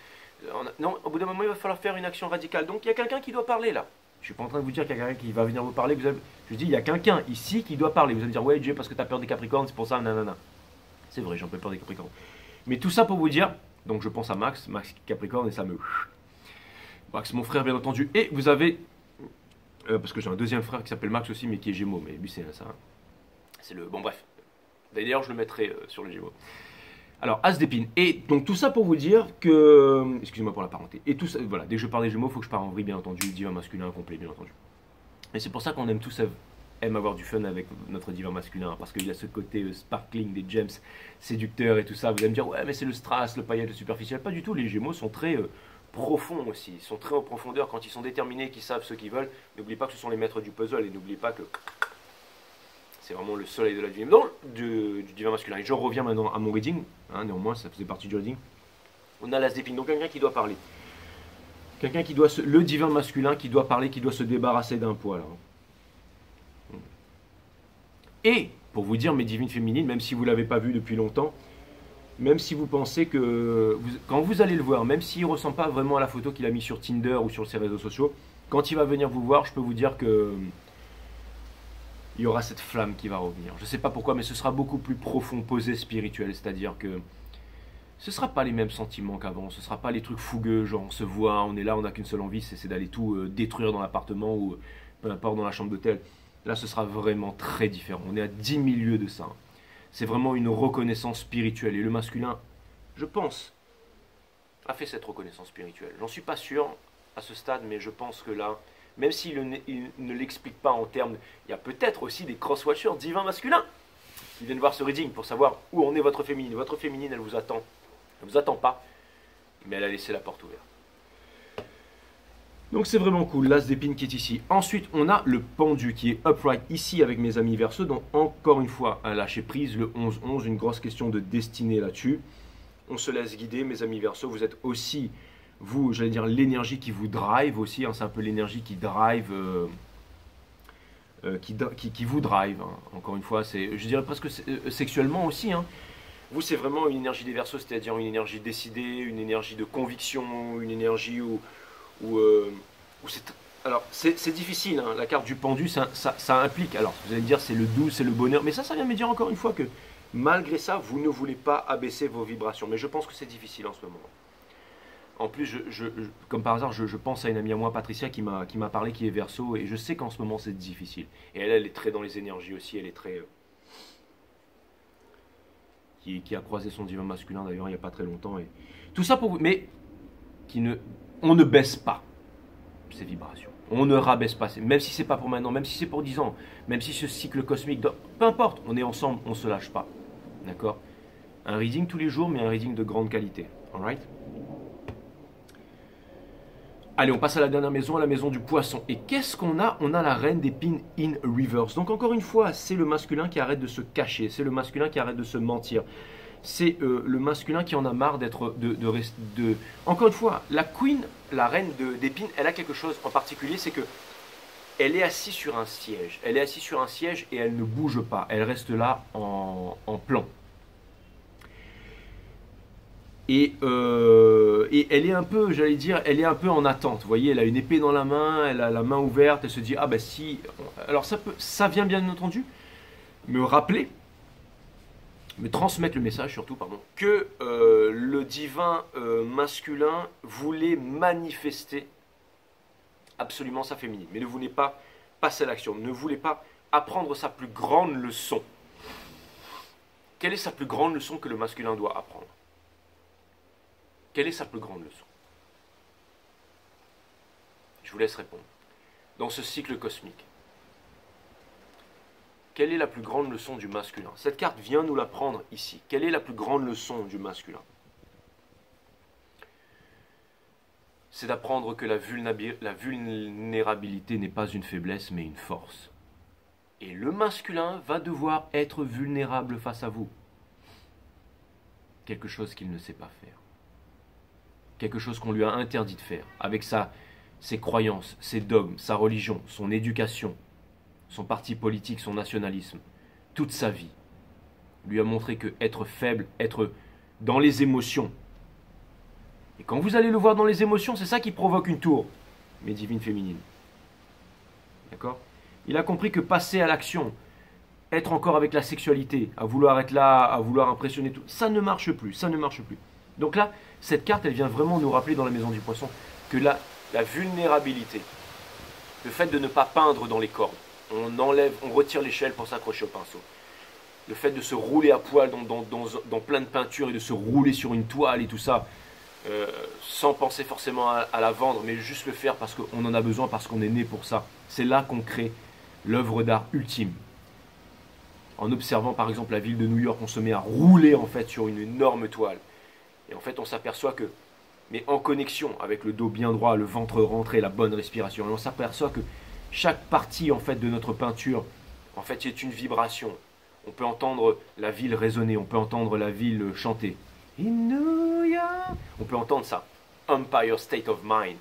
Non, au bout d'un moment, il va falloir faire une action radicale. Donc il y a quelqu'un qui doit parler là. Je ne suis pas en train de vous dire qu'il y a quelqu'un qui va venir vous parler. Je dis, il y a quelqu'un ici qui doit parler. Vous allez me dire, ouais, Jay, parce que tu as peur des Capricornes, c'est pour ça, nanana. C'est vrai, j'ai un peu peur des Capricornes. Mais tout ça pour vous dire, donc je pense à Max Capricorne, et ça me... Max, mon frère, bien entendu. Et vous avez, parce que j'ai un deuxième frère qui s'appelle Max aussi, mais qui est Gémeaux. Mais lui, c'est ça. C'est le... Bon, bref. D'ailleurs, je le mettrai sur le Gémeaux. Alors, As d'épine. Et donc, tout ça pour vous dire que... Excusez-moi pour la parenté. Et tout ça, voilà, dès que je parle des Gémeaux, il faut que je parle en vrille, bien entendu. Divin masculin complet, bien entendu. Et c'est pour ça qu'on aime tous avoir du fun avec notre divin masculin. Parce qu'il y a ce côté sparkling des gems, séducteur et tout ça. Vous allez me dire, ouais, mais c'est le strass, le paillette, le superficiel. Pas du tout. Les Gémeaux sont très profonds aussi. Ils sont très en profondeur. Quand ils sont déterminés, qu'ils savent ce qu'ils veulent, n'oubliez pas que ce sont les maîtres du puzzle. Et n'oubliez pas que... c'est vraiment le soleil de la divine, du divin masculin. Et je reviens maintenant à mon reading, hein, néanmoins ça faisait partie du reading. On a l'As d'épine, donc quelqu'un qui doit parler. Quelqu'un qui doit le divin masculin qui doit parler, qui doit se débarrasser d'un poids. Là. Et, pour vous dire, mes divines féminines, même si vous ne l'avez pas vu depuis longtemps, même si vous pensez que, quand vous allez le voir, même s'il ne ressemble pas vraiment à la photo qu'il a mis sur Tinder ou sur ses réseaux sociaux, quand il va venir vous voir, je peux vous dire que il y aura cette flamme qui va revenir. Je ne sais pas pourquoi, mais ce sera beaucoup plus profond, posé, spirituel. C'est-à-dire que ce ne sera pas les mêmes sentiments qu'avant. Ce ne sera pas les trucs fougueux, genre on se voit, on est là, on n'a qu'une seule envie, c'est d'aller tout détruire dans l'appartement ou peu importe dans la chambre d'hôtel. Là, ce sera vraiment très différent. On est à 10 000 lieues de ça. C'est vraiment une reconnaissance spirituelle. Et le masculin, je pense, a fait cette reconnaissance spirituelle. J'en suis pas sûr à ce stade, mais je pense que là... Même s'il ne l'explique pas en termes... Il y a peut-être aussi des cross-watchers divins masculins qui viennent voir ce reading pour savoir où en est votre féminine. Votre féminine, elle vous attend. Elle ne vous attend pas, mais elle a laissé la porte ouverte. Donc c'est vraiment cool, l'As d'épine qui est ici. Ensuite, on a le pendu qui est upright ici avec mes amis Verseau. Donc encore une fois, un lâcher prise, le 11-11, une grosse question de destinée là-dessus. On se laisse guider, mes amis Verseau. Vous êtes aussi... vous, j'allais dire l'énergie qui vous drive aussi, hein, c'est un peu l'énergie qui drive, qui vous drive, hein. Encore une fois, je dirais presque sexuellement aussi. Hein. Vous, c'est vraiment une énergie des Verseaux, c'est-à-dire une énergie décidée, une énergie de conviction, une énergie où c'est... Alors, c'est difficile, hein. La carte du pendu, ça implique, alors vous allez me dire c'est le doux, c'est le bonheur, mais ça vient me dire encore une fois que malgré ça, vous ne voulez pas abaisser vos vibrations, mais je pense que c'est difficile en ce moment. En plus, comme par hasard, je pense à une amie à moi, Patricia, qui m'a parlé, qui est Verseau, et je sais qu'en ce moment c'est difficile. Et elle est très dans les énergies aussi, elle est très... qui a croisé son divin masculin d'ailleurs il n'y a pas très longtemps. Et tout ça pour vous, mais on ne baisse pas ces vibrations. On ne rabaisse pas, même si c'est pas pour maintenant, même si c'est pour 10 ans, même si ce cycle cosmique, peu importe, on est ensemble, on ne se lâche pas. D'accord? Un reading tous les jours, mais un reading de grande qualité. Alright? Allez, on passe à la dernière maison, à la maison du poisson. Et qu'est-ce qu'on a? On a la reine d'épines in reverse. Donc encore une fois, c'est le masculin qui arrête de se cacher. C'est le masculin qui arrête de se mentir. C'est le masculin qui en a marre d'être... Encore une fois, la queen, la reine d'épines, elle a quelque chose en particulier, c'est que elle est assise sur un siège. Elle est assise sur un siège et elle ne bouge pas. Elle reste là en plan. Et elle est un peu, j'allais dire, elle est un peu en attente. Vous voyez, elle a une épée dans la main, elle a la main ouverte, elle se dit, ah ben si... Alors ça vient bien entendu me rappeler, me transmettre le message surtout, pardon, que le divin masculin voulait manifester absolument sa féminine, mais ne voulait pas passer à l'action, ne voulait pas apprendre sa plus grande leçon. Quelle est sa plus grande leçon que le masculin doit apprendre? Quelle est sa plus grande leçon? Je vous laisse répondre. Dans ce cycle cosmique, quelle est la plus grande leçon du masculin? Cette carte vient nous l'apprendre ici. Quelle est la plus grande leçon du masculin? C'est d'apprendre que la vulnérabilité n'est pas une faiblesse, mais une force. Et le masculin va devoir être vulnérable face à vous. Quelque chose qu'il ne sait pas faire. Quelque chose qu'on lui a interdit de faire. Avec ses croyances, ses dogmes, sa religion, son éducation, son parti politique, son nationalisme. Toute sa vie lui a montré que être faible, être dans les émotions. Et quand vous allez le voir dans les émotions, c'est ça qui provoque une tour, mais divine féminine. D'accord? Il a compris que passer à l'action, être encore avec la sexualité, à vouloir être là, à vouloir impressionner tout, ça ne marche plus, ça ne marche plus. Donc là, cette carte, elle vient vraiment nous rappeler dans la maison du poisson que la vulnérabilité, le fait de ne pas peindre dans les cordes, on retire l'échelle pour s'accrocher au pinceau. Le fait de se rouler à poil dans plein de peintures et de se rouler sur une toile et tout ça, sans penser forcément à la vendre, mais juste le faire parce qu'on en a besoin, parce qu'on est né pour ça. C'est là qu'on crée l'œuvre d'art ultime. En observant par exemple la ville de New York, on se met à rouler en fait sur une énorme toile. Et en fait on s'aperçoit que, mais en connexion avec le dos bien droit, le ventre rentré, la bonne respiration, et on s'aperçoit que chaque partie en fait de notre peinture, en fait c'est une vibration. On peut entendre la ville résonner, on peut entendre la ville chanter. In New York. On peut entendre ça. Empire State of Mind.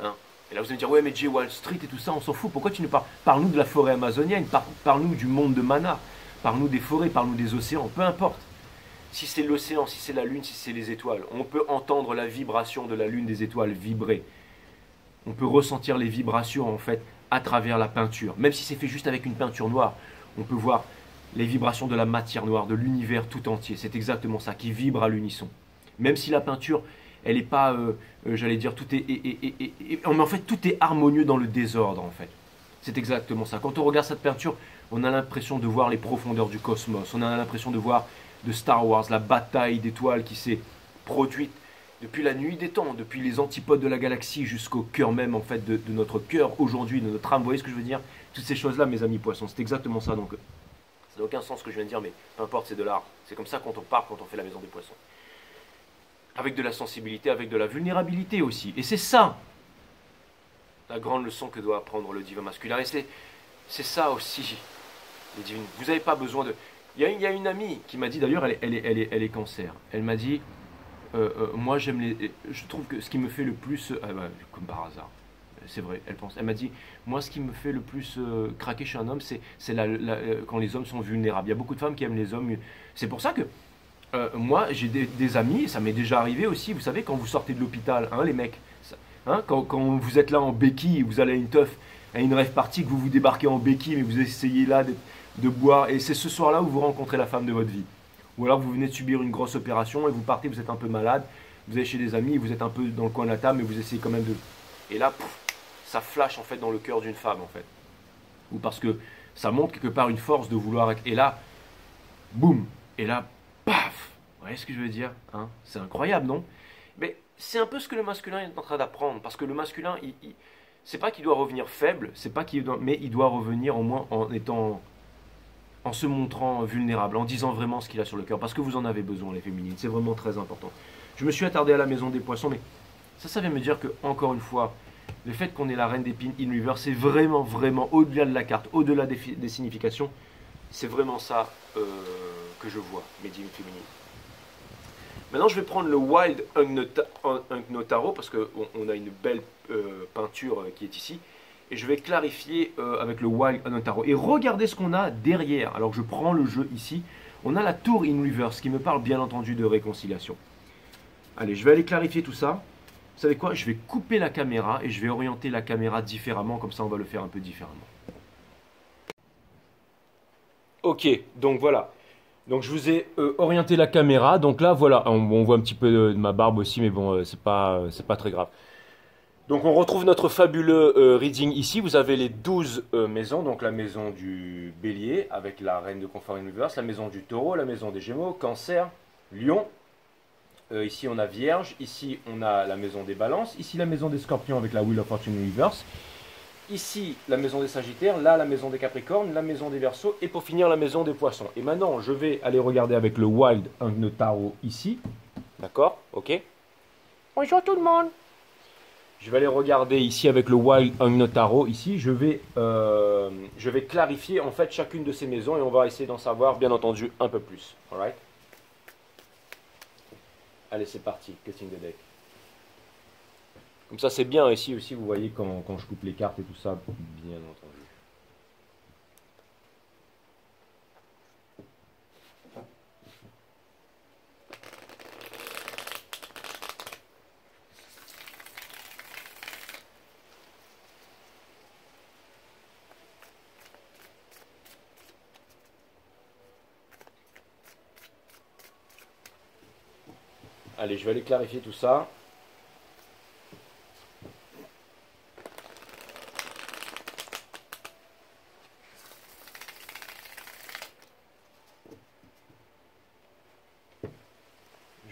Hein? Et là vous allez me dire, ouais mais Jay Wall Street et tout ça, on s'en fout. Pourquoi tu ne parles? Parle-nous de la forêt amazonienne, parle-nous du monde de Mana, parle-nous des forêts, parle-nous des océans, peu importe. Si c'est l'océan, si c'est la lune, si c'est les étoiles, on peut entendre la vibration de la lune, des étoiles vibrer. On peut ressentir les vibrations en fait à travers la peinture. Même si c'est fait juste avec une peinture noire, on peut voir les vibrations de la matière noire, de l'univers tout entier. C'est exactement ça, qui vibre à l'unisson. Même si la peinture, elle n'est pas, j'allais dire, tout est, mais en fait, tout est harmonieux dans le désordre, en fait. C'est exactement ça. Quand on regarde cette peinture, on a l'impression de voir les profondeurs du cosmos. On a l'impression de voir de Star Wars, la bataille d'étoiles qui s'est produite depuis la nuit des temps, depuis les antipodes de la galaxie jusqu'au cœur même, en fait, de notre cœur aujourd'hui, de notre âme. Vous voyez ce que je veux dire? Toutes ces choses-là, mes amis poissons, c'est exactement ça. Donc, ça n'a aucun sens ce que je viens de dire, mais peu importe, c'est de l'art. C'est comme ça quand on part, quand on fait la maison des poissons. Avec de la sensibilité, avec de la vulnérabilité aussi. Et c'est ça, la grande leçon que doit apprendre le divin masculin. Et c'est ça aussi, les divines. Vous n'avez pas besoin de... Il y a une amie qui m'a dit, d'ailleurs, elle est cancer. Elle m'a dit, moi j'aime les... Je trouve que ce qui me fait le plus... comme par hasard. C'est vrai, elle m'a dit, moi ce qui me fait le plus craquer chez un homme, c'est quand les hommes sont vulnérables. Il y a beaucoup de femmes qui aiment les hommes. C'est pour ça que moi j'ai des amis, ça m'est déjà arrivé aussi, vous savez, quand vous sortez de l'hôpital, hein, les mecs, hein, quand vous êtes là en béquille, vous allez à une teuf, à une rave party, que vous débarquez en béquille, mais vous essayez là de boire, et c'est ce soir-là où vous rencontrez la femme de votre vie. Ou alors vous venez de subir une grosse opération et vous partez, vous êtes un peu malade, vous allez chez des amis, vous êtes un peu dans le coin de la table, mais vous essayez quand même de... Et là, pouf, ça flash en fait dans le cœur d'une femme en fait. Ou parce que ça montre quelque part une force de vouloir être... Et là, boum, et là, paf. Vous voyez ce que je veux dire, hein? C'est incroyable, non? Mais c'est un peu ce que le masculin est en train d'apprendre. Parce que le masculin, c'est pas qu'il doit revenir faible, c'est pas mais il doit revenir au moins en se montrant vulnérable, en disant vraiment ce qu'il a sur le cœur. Parce que vous en avez besoin, les féminines. C'est vraiment très important. Je me suis attardé à la maison des poissons, mais ça vient me dire que, encore une fois, le fait qu'on ait la reine d'épines in river, c'est vraiment, vraiment, au-delà de la carte, au-delà des significations, c'est vraiment ça que je vois, mes divines féminines. Maintenant, je vais prendre le Wild Unknown Tarot, parce qu'on a une belle peinture qui est ici, et je vais clarifier avec le Wild Unknown Tarot. Et regardez ce qu'on a derrière. Alors que je prends le jeu ici, on a la tour in reverse, qui me parle bien entendu de réconciliation. Allez, je vais aller clarifier tout ça. Vous savez quoi? Je vais couper la caméra et je vais orienter la caméra différemment, comme ça on va le faire un peu différemment. Ok, donc voilà. Donc je vous ai orienté la caméra, donc là voilà, on voit un petit peu de ma barbe aussi, mais bon, c'est pas très grave. Donc on retrouve notre fabuleux reading ici, vous avez les 12 maisons, donc la maison du bélier avec la reine de confort in reverse, la maison du taureau, la maison des gémeaux, cancer, lion. Ici on a Vierge, ici on a la maison des balances, ici la maison des scorpions avec la Wheel of Fortune Reverse. ici la maison des Sagittaires, là la maison des Capricornes, la maison des Verseaux et pour finir la maison des Poissons. Et maintenant, je vais aller regarder avec le Wild Unknown Tarot ici. D'accord? Ok. Bonjour tout le monde. Je vais aller regarder ici avec le Wild Unknown Tarot ici. Je vais clarifier en fait chacune de ces maisons et on va essayer d'en savoir bien entendu un peu plus. Alright? Allez, c'est parti. Casting the deck. Comme ça, c'est bien ici aussi, vous voyez, quand je coupe les cartes et tout ça, bien entendu. Allez, je vais aller clarifier tout ça.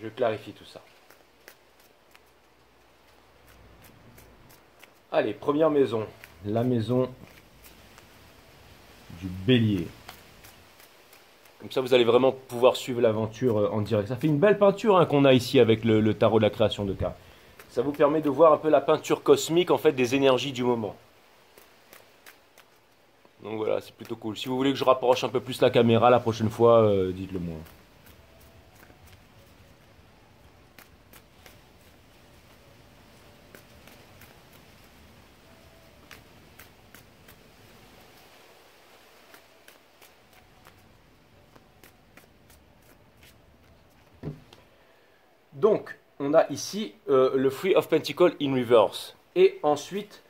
Je clarifie tout ça. Allez, première maison. La maison du Bélier. Comme ça, vous allez vraiment pouvoir suivre l'aventure en direct. Ça fait une belle peinture hein, qu'on a ici avec le tarot de la création de cartes. Ça vous permet de voir un peu la peinture cosmique en fait des énergies du moment. Donc voilà, c'est plutôt cool. Si vous voulez que je rapproche un peu plus la caméra la prochaine fois, dites-le moi. Donc, on a ici le Three of Pentacles in reverse. Et ensuite,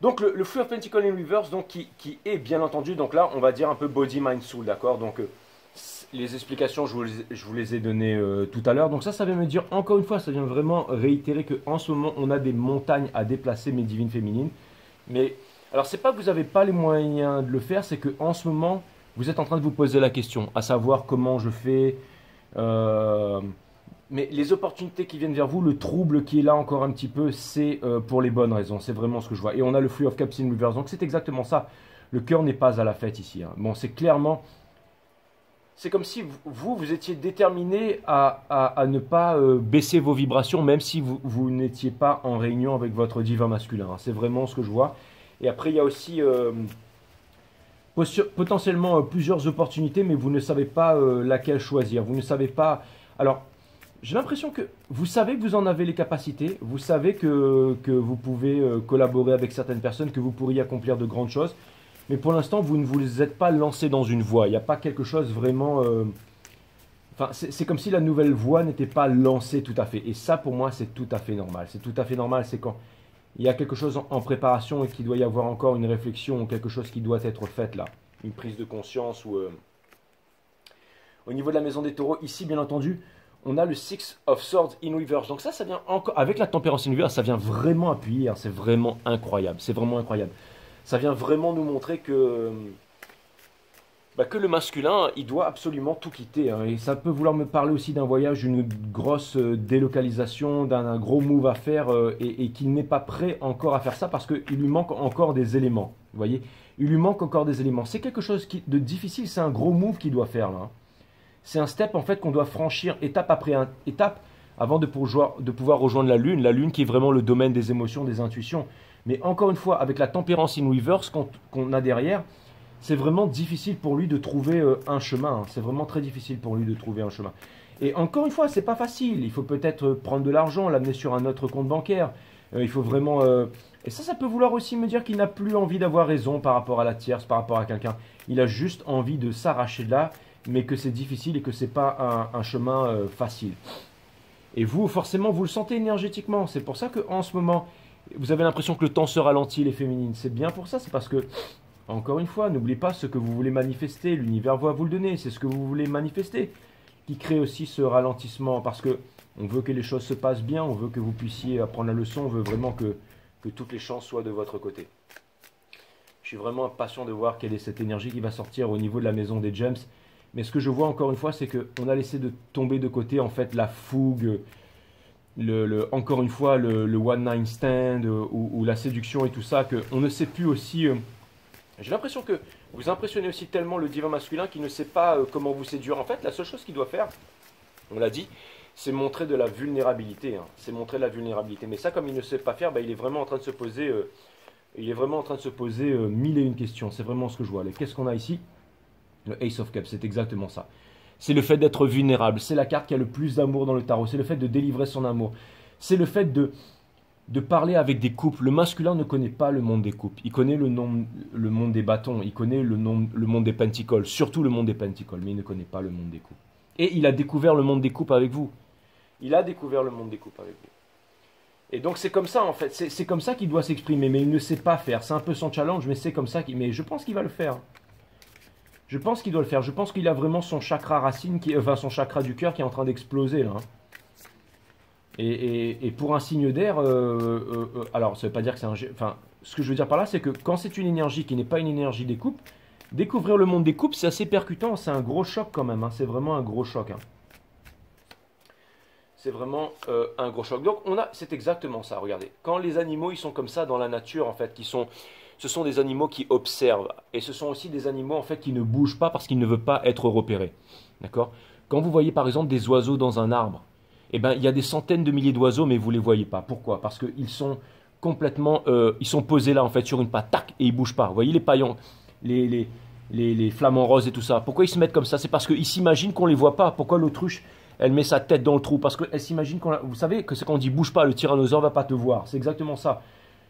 donc le Three of Pentacles in reverse, donc, qui est bien entendu, donc là, on va dire un peu body, mind, soul, d'accord? Donc, les explications, je vous les ai données tout à l'heure. Donc ça vient me dire, encore une fois, ça vient vraiment réitérer qu'en ce moment, on a des montagnes à déplacer, mes divines féminines. Mais, alors, c'est pas que vous n'avez pas les moyens de le faire, c'est qu'en ce moment, vous êtes en train de vous poser la question, à savoir comment je fais... Mais les opportunités qui viennent vers vous, le trouble qui est là encore un petit peu, c'est pour les bonnes raisons. C'est vraiment ce que je vois. Et on a le Three of Cups in reverse. Donc c'est exactement ça. Le cœur n'est pas à la fête ici. Hein. Bon, c'est clairement... C'est comme si vous étiez déterminé à ne pas baisser vos vibrations, même si vous n'étiez pas en réunion avec votre divin masculin. Hein. C'est vraiment ce que je vois. Et après, il y a aussi... potentiellement plusieurs opportunités, mais vous ne savez pas laquelle choisir. Vous ne savez pas... Alors... J'ai l'impression que vous savez que vous en avez les capacités, vous savez que vous pouvez collaborer avec certaines personnes, que vous pourriez accomplir de grandes choses, mais pour l'instant, vous ne vous êtes pas lancé dans une voie. Il n'y a pas quelque chose vraiment... Enfin, c'est comme si la nouvelle voie n'était pas lancée tout à fait. Et ça, pour moi, c'est tout à fait normal. C'est tout à fait normal, c'est quand il y a quelque chose en préparation et qu'il doit y avoir encore une réflexion ou quelque chose qui doit être fait là. Une prise de conscience ou... Au niveau de la maison des taureaux, ici, bien entendu... On a le Six of Swords in reverse. Donc ça vient encore, avec la tempérance in reverse, ça vient vraiment appuyer. Hein, c'est vraiment incroyable. C'est vraiment incroyable. Ça vient vraiment nous montrer que le masculin, il doit absolument tout quitter. Hein, et ça peut vouloir me parler aussi d'un voyage, d'une grosse délocalisation, d'un gros move à faire et qu'il n'est pas prêt encore à faire ça parce qu'il lui manque encore des éléments. Vous voyez, il lui manque encore des éléments. C'est quelque chose de difficile. C'est un gros move qu'il doit faire là. Hein. C'est un step en fait qu'on doit franchir étape après étape avant de pouvoir rejoindre la Lune qui est vraiment le domaine des émotions, des intuitions. Mais encore une fois, avec la tempérance in reverse qu'on a derrière, c'est vraiment difficile pour lui de trouver un chemin. Hein. C'est vraiment très difficile pour lui de trouver un chemin. Et encore une fois, c'est pas facile. Il faut peut-être prendre de l'argent, l'amener sur un autre compte bancaire. Il faut vraiment... Et ça peut vouloir aussi me dire qu'il n'a plus envie d'avoir raison par rapport à la tierce, par rapport à quelqu'un. Il a juste envie de s'arracher de là, mais que c'est difficile et que ce n'est pas un chemin facile. Et vous, forcément, vous le sentez énergétiquement. C'est pour ça qu'en ce moment, vous avez l'impression que le temps se ralentit, les féminines. C'est bien pour ça, c'est parce que, encore une fois, n'oubliez pas ce que vous voulez manifester. L'univers va vous le donner, c'est ce que vous voulez manifester qui crée aussi ce ralentissement. Parce que on veut que les choses se passent bien, on veut que vous puissiez apprendre la leçon, on veut vraiment que toutes les chances soient de votre côté. Je suis vraiment impatient de voir quelle est cette énergie qui va sortir au niveau de la maison des Gems. Mais ce que je vois encore une fois, c'est qu'on a laissé tomber de côté en fait la fougue, encore une fois, le one night stand ou la séduction et tout ça, qu'on ne sait plus aussi. J'ai l'impression que vous impressionnez aussi tellement le divin masculin qu'il ne sait pas comment vous séduire. En fait, la seule chose qu'il doit faire, on l'a dit, c'est montrer de la vulnérabilité. Hein. C'est montrer de la vulnérabilité. Mais ça, comme il ne sait pas faire, bah, il est vraiment en train de se poser, mille et une questions. C'est vraiment ce que je vois. Qu'est-ce qu'on a ici? Le Ace of Cups, c'est exactement ça. C'est le fait d'être vulnérable. C'est la carte qui a le plus d'amour dans le tarot. C'est le fait de délivrer son amour. C'est le fait de parler avec des couples. Le masculin ne connaît pas le monde des couples. Il connaît le monde des bâtons. Il connaît le monde des pentacles. Surtout le monde des pentacles. Mais il ne connaît pas le monde des couples. Et il a découvert le monde des couples avec vous. Il a découvert le monde des couples avec vous. Et donc c'est comme ça en fait. C'est comme ça qu'il doit s'exprimer. Mais il ne sait pas faire. C'est un peu son challenge. Mais c'est comme ça. Mais je pense qu'il va le faire. Je pense qu'il doit le faire. Je pense qu'il a vraiment son chakra racine, son chakra du cœur qui est en train d'exploser là. Hein. Et pour un signe d'air, alors ça ne veut pas dire que c'est un... Enfin, ce que je veux dire par là, c'est que quand c'est une énergie qui n'est pas une énergie des couples, découvrir le monde des couples, c'est assez percutant. C'est un gros choc quand même. Hein. C'est vraiment un gros choc. Hein. C'est vraiment un gros choc. Donc c'est exactement ça. Regardez, quand les animaux ils sont comme ça dans la nature en fait, ce sont des animaux qui observent. Et ce sont aussi des animaux en fait qui ne bougent pas parce qu'ils ne veulent pas être repérés. D'accord? Quand vous voyez par exemple des oiseaux dans un arbre, eh ben, il y a des centaines de milliers d'oiseaux, mais vous ne les voyez pas. Pourquoi? Parce qu'ils sont complètement... ils sont posés là en fait sur une patte, tac, et ils ne bougent pas. Vous voyez les paillons, les flamants roses et tout ça. Pourquoi ils se mettent comme ça? C'est parce qu'ils s'imaginent qu'on ne les voit pas. Pourquoi l'autruche, elle met sa tête dans le trou? Parce qu'elle s'imagine qu'on... Vous savez que c'est quand on dit bouge pas, le tyrannosaure ne va pas te voir. C'est exactement ça.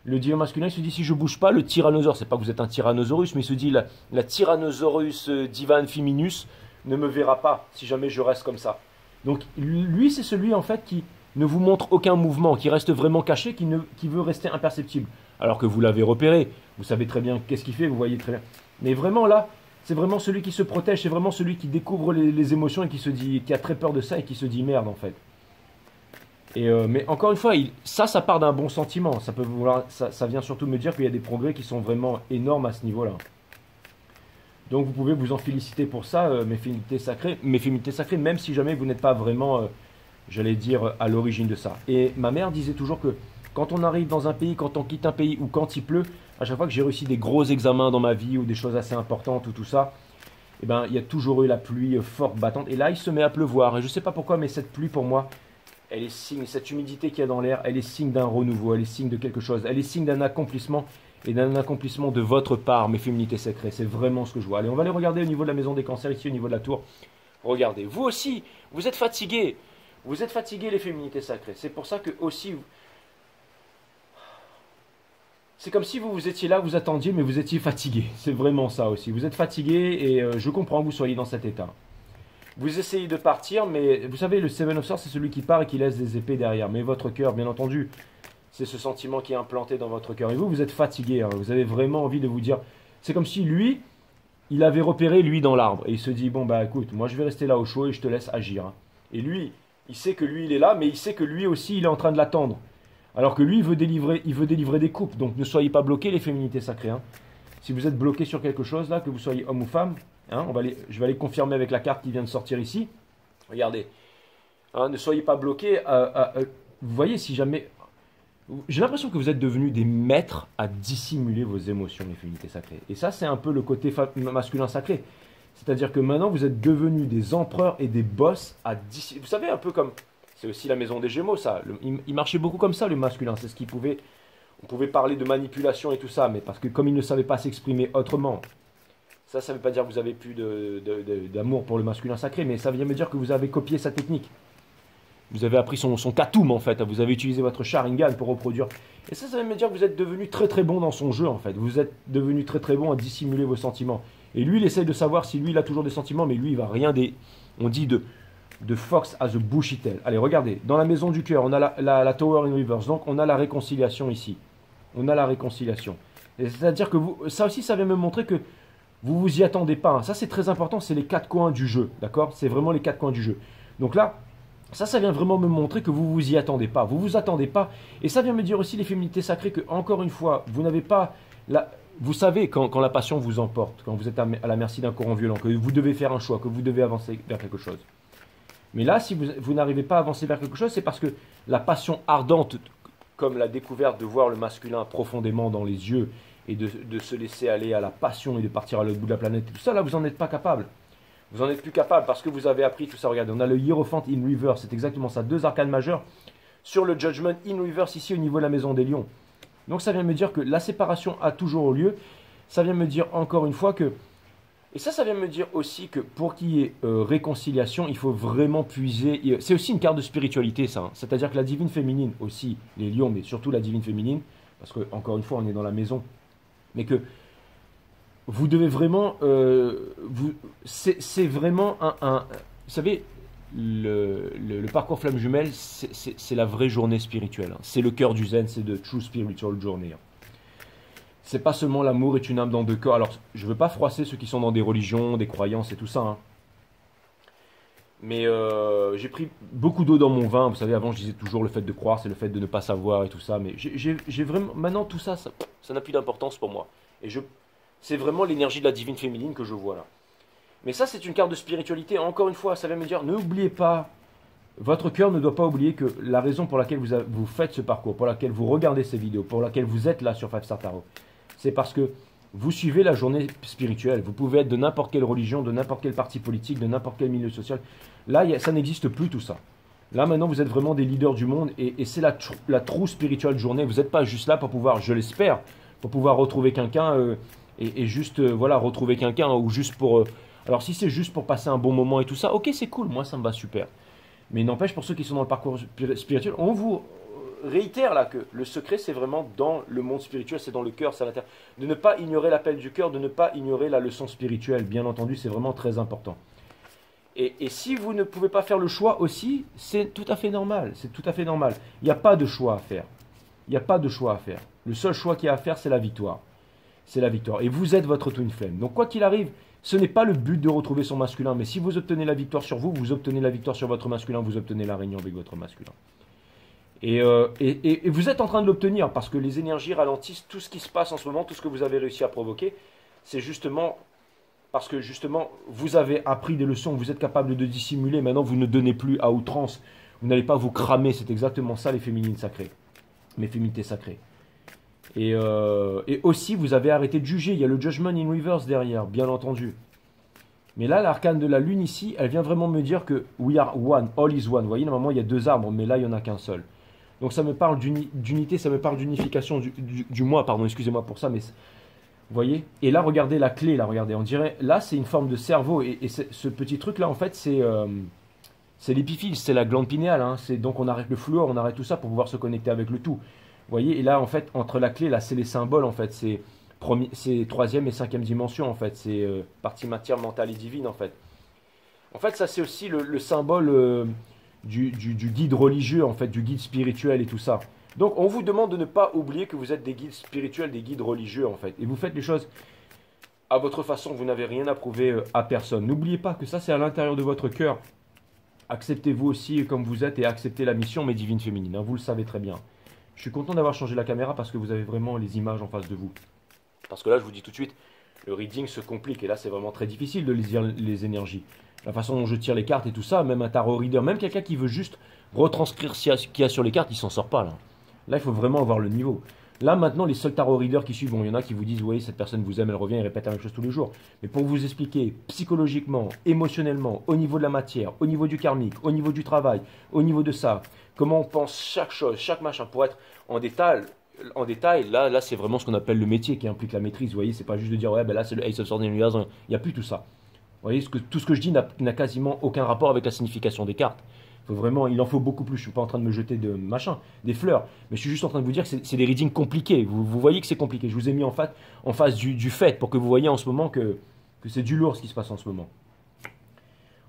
Le divin masculin il se dit si je bouge pas, le tyrannosaure, c'est pas que vous êtes un tyrannosaurus, mais il se dit la tyrannosaurus divan feminus ne me verra pas si jamais je reste comme ça. Donc lui c'est celui en fait qui ne vous montre aucun mouvement, qui reste vraiment caché, qui veut rester imperceptible. Alors que vous l'avez repéré, vous savez très bien qu'est-ce qu'il fait, vous voyez très bien. Mais vraiment là, c'est vraiment celui qui se protège, c'est vraiment celui qui découvre les émotions et qui a très peur de ça et qui se dit merde en fait. Mais encore une fois, ça part d'un bon sentiment. Ça vient surtout me dire qu'il y a des progrès qui sont vraiment énormes à ce niveau-là. Donc vous pouvez vous en féliciter pour ça, mes féminités sacrées, même si jamais vous n'êtes pas vraiment, j'allais dire, à l'origine de ça. Et ma mère disait toujours que quand on arrive dans un pays, quand on quitte un pays ou quand il pleut, à chaque fois que j'ai réussi des gros examens dans ma vie ou des choses assez importantes ou tout ça, eh ben, il y a toujours eu la pluie forte, battante. Et là, il se met à pleuvoir. Et je ne sais pas pourquoi, mais cette pluie, pour moi, elle est signe, cette humidité qu'il y a dans l'air, elle est signe d'un renouveau, elle est signe de quelque chose, elle est signe d'un accomplissement et d'un accomplissement de votre part, mes féminités sacrées. C'est vraiment ce que je vois. Allez, on va aller regarder au niveau de la maison des cancers, ici au niveau de la tour. Regardez, vous aussi, vous êtes fatigués. Vous êtes fatigués, les féminités sacrées. C'est pour ça que aussi... C'est comme si vous étiez là, vous attendiez, mais vous étiez fatigué. C'est vraiment ça aussi. Vous êtes fatigué et je comprends que vous soyez dans cet état. Vous essayez de partir, mais vous savez, le Seven of Swords, c'est celui qui part et qui laisse des épées derrière. Mais votre cœur, bien entendu, c'est ce sentiment qui est implanté dans votre cœur. Et vous êtes fatigué. Hein. Vous avez vraiment envie de vous dire... C'est comme si lui, il avait repéré lui dans l'arbre. Et il se dit, bon, bah écoute, moi je vais rester là au chaud et je te laisse agir. Hein. Et lui, il sait que lui, il est là, mais il sait que lui aussi, il est en train de l'attendre. Alors que lui, il veut délivrer des couples. Donc ne soyez pas bloqués, les féminités sacrées. Hein. Si vous êtes bloqué sur quelque chose, là, que vous soyez homme ou femme, hein, je vais aller confirmer avec la carte qui vient de sortir ici. Regardez. Hein, ne soyez pas bloqués. Vous voyez, si jamais... J'ai l'impression que vous êtes devenus des maîtres à dissimuler vos émotions, les féminités sacrées. Et ça, c'est un peu le côté masculin sacré. C'est-à-dire que maintenant, vous êtes devenus des empereurs et des boss à dissimuler. Vous savez, un peu comme... C'est aussi la maison des Gémeaux, ça. Il marchait beaucoup comme ça, le masculin. C'est ce qu'il pouvait... On pouvait parler de manipulation et tout ça, mais parce que comme il ne savait pas s'exprimer autrement, ça ne veut pas dire que vous avez plus d'amour pour le masculin sacré, mais ça vient me dire que vous avez copié sa technique. Vous avez appris son katum, en fait. Vous avez utilisé votre Sharingan pour reproduire. Et ça vient me dire que vous êtes devenu très très bon dans son jeu, en fait. Vous êtes devenu très très bon à dissimuler vos sentiments. Et lui, il essaye de savoir si lui, il a toujours des sentiments, mais lui, il va rien des... On dit de Fox as a bushy tail. Allez, regardez. Dans la maison du cœur, on a la Tower in Reverse. Donc, on a la réconciliation ici. On a la réconciliation. C'est-à-dire que ça aussi, ça vient me montrer que vous vous y attendez pas. Hein. Ça, c'est très important. C'est les quatre coins du jeu. D'accord? C'est vraiment les quatre coins du jeu. Donc là, ça vient vraiment me montrer que vous vous y attendez pas. Vous vous attendez pas. Et ça vient me dire aussi, les féminités sacrées, que encore une fois, vous n'avez pas... Vous savez quand la passion vous emporte, quand vous êtes à la merci d'un courant violent, que vous devez faire un choix, que vous devez avancer vers quelque chose. Mais là, si vous n'arrivez pas à avancer vers quelque chose, c'est parce que la passion ardente, comme la découverte de voir le masculin profondément dans les yeux et de se laisser aller à la passion et de partir à l'autre bout de la planète, et tout ça, là, vous n'en êtes pas capable. Vous n'en êtes plus capable parce que vous avez appris tout ça. Regardez, on a le Hierophant in Reverse, c'est exactement ça. 2 arcanes majeures sur le Judgment in Reverse ici au niveau de la maison des lions. Donc ça vient me dire que la séparation a toujours lieu. Ça vient me dire encore une fois que... Et ça vient me dire aussi que pour qu'il y ait réconciliation, il faut vraiment puiser... C'est aussi une carte de spiritualité, ça. Hein. C'est-à-dire que la divine féminine aussi, les lions, mais surtout la divine féminine, parce que encore une fois, on est dans la maison, mais que vous devez vraiment... c'est vraiment un... Vous savez, le parcours flamme jumelle, c'est la vraie journée spirituelle. Hein. C'est le cœur du zen, c'est de True Spiritual Journey. Hein. C'est pas seulement l'amour est une âme dans 2 corps. Alors, je ne veux pas froisser ceux qui sont dans des religions, des croyances et tout ça. Hein. Mais j'ai pris beaucoup d'eau dans mon vin. Vous savez, avant, je disais toujours le fait de croire, c'est le fait de ne pas savoir et tout ça. Mais j'ai vraiment... Maintenant, tout ça, ça n'a plus d'importance pour moi. Et c'est vraiment l'énergie de la divine féminine que je vois là. Mais ça, c'est une carte de spiritualité. Encore une fois, ça vient me dire, n'oubliez pas, votre cœur ne doit pas oublier que la raison pour laquelle vous faites ce parcours, pour laquelle vous regardez ces vidéos, pour laquelle vous êtes là sur 5 Star Tarot, c'est parce que vous suivez la journée spirituelle. Vous pouvez être de n'importe quelle religion, de n'importe quel parti politique, de n'importe quel milieu social. Là, ça n'existe plus tout ça. Là, maintenant, vous êtes vraiment des leaders du monde et c'est la true spiritual journée. Vous n'êtes pas juste là pour pouvoir, je l'espère, pour pouvoir retrouver quelqu'un et juste, voilà, retrouver quelqu'un ou juste pour... alors, si c'est juste pour passer un bon moment et tout ça, ok, c'est cool, moi, ça me va super. Mais n'empêche, pour ceux qui sont dans le parcours spirituel, on vous réitère là que le secret, c'est vraiment dans le monde spirituel, c'est dans le cœur, c'est à l'intérieur. De ne pas ignorer l'appel du cœur, de ne pas ignorer la leçon spirituelle, bien entendu, c'est vraiment très important. Et si vous ne pouvez pas faire le choix aussi, c'est tout à fait normal, c'est tout à fait normal. Il n'y a pas de choix à faire. Il n'y a pas de choix à faire. Le seul choix qu'il y a à faire, c'est la victoire. C'est la victoire. Et vous êtes votre twin flame. Donc quoi qu'il arrive, ce n'est pas le but de retrouver son masculin, mais si vous obtenez la victoire sur vous, vous obtenez la victoire sur votre masculin, vous obtenez la réunion avec votre masculin. Et vous êtes en train de l'obtenir parce que les énergies ralentissent tout ce qui se passe en ce moment, tout ce que vous avez réussi à provoquer. C'est justement parce que justement vous avez appris des leçons, vous êtes capable de dissimuler. Maintenant, vous ne donnez plus à outrance. Vous n'allez pas vous cramer. C'est exactement ça les féminines sacrées, mes féminités sacrées. Et aussi, vous avez arrêté de juger. Il y a le Judgment in Reverse derrière, bien entendu. Mais là, l'arcane de la lune ici, elle vient vraiment me dire que we are one, all is one. Vous voyez, normalement, il y a 2 arbres, mais là, il n'y en a qu'un seul. Donc, ça me parle d'unité, ça me parle d'unification du moi, pardon, excusez-moi pour ça, mais vous voyez. Et là, regardez la clé, là, regardez. On dirait, là, c'est une forme de cerveau. Et ce petit truc-là, en fait, c'est l'épiphyse, c'est la glande pinéale. Hein. Donc, on arrête le fluor, on arrête tout ça pour pouvoir se connecter avec le tout. Vous voyez, et là, en fait, entre la clé, là, c'est les symboles, en fait. C'est 3e et 5e dimension, en fait. C'est partie matière, mentale et divine, en fait. En fait, ça, c'est aussi le symbole du guide religieux, en fait, du guide spirituel et tout ça. Donc, on vous demande de ne pas oublier que vous êtes des guides spirituels, des guides religieux, en fait. Et vous faites les choses à votre façon, vous n'avez rien à prouver à personne. N'oubliez pas que ça, c'est à l'intérieur de votre cœur. Acceptez-vous aussi comme vous êtes et acceptez la mission, mes divines féminines. Hein, vous le savez très bien. Je suis content d'avoir changé la caméra parce que vous avez vraiment les images en face de vous. Parce que là, je vous dis tout de suite, le reading se complique. Et là, c'est vraiment très difficile de lire les énergies. La façon dont je tire les cartes et tout ça, même un tarot reader, même quelqu'un qui veut juste retranscrire ce qu'il y a sur les cartes, il s'en sort pas là. Là, il faut vraiment avoir le niveau. Là, maintenant, les seuls tarot readers qui suivent, bon, il y en a qui vous disent, oui, cette personne vous aime, elle revient, elle répète la même chose tous les jours. Mais pour vous expliquer psychologiquement, émotionnellement, au niveau de la matière, au niveau du karmique, au niveau du travail, au niveau de ça, comment on pense chaque chose, chaque machin, pour être en détail, là c'est vraiment ce qu'on appelle le métier qui implique la maîtrise. Vous voyez, c'est pas juste de dire, ouais, ben là, c'est le Ace of Swords, il n'y a plus tout ça. Vous voyez, tout ce que je dis n'a quasiment aucun rapport avec la signification des cartes. Il en faut beaucoup plus. Je ne suis pas en train de me jeter des fleurs. Mais je suis juste en train de vous dire que c'est des readings compliqués. Vous voyez que c'est compliqué. Je vous ai mis en face du fait pour que vous voyez en ce moment que c'est du lourd ce qui se passe en ce moment.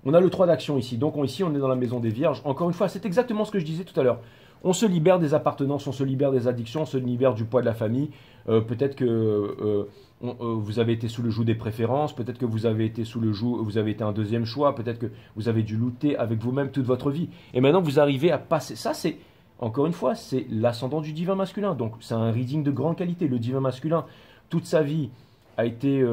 On a le 3 d'action ici. Donc ici, on est dans la maison des vierges. Encore une fois, c'est exactement ce que je disais tout à l'heure. On se libère des appartenances, on se libère des addictions, on se libère du poids de la famille. Peut-être que vous avez été sous le joug des préférences, peut-être que vous avez été vous avez été un deuxième choix, peut-être que vous avez dû lutter avec vous-même toute votre vie. Et maintenant, vous arrivez à passer. Ça, c'est, encore une fois, c'est l'ascendant du divin masculin. Donc, c'est un reading de grande qualité. Le divin masculin, toute sa vie, a été,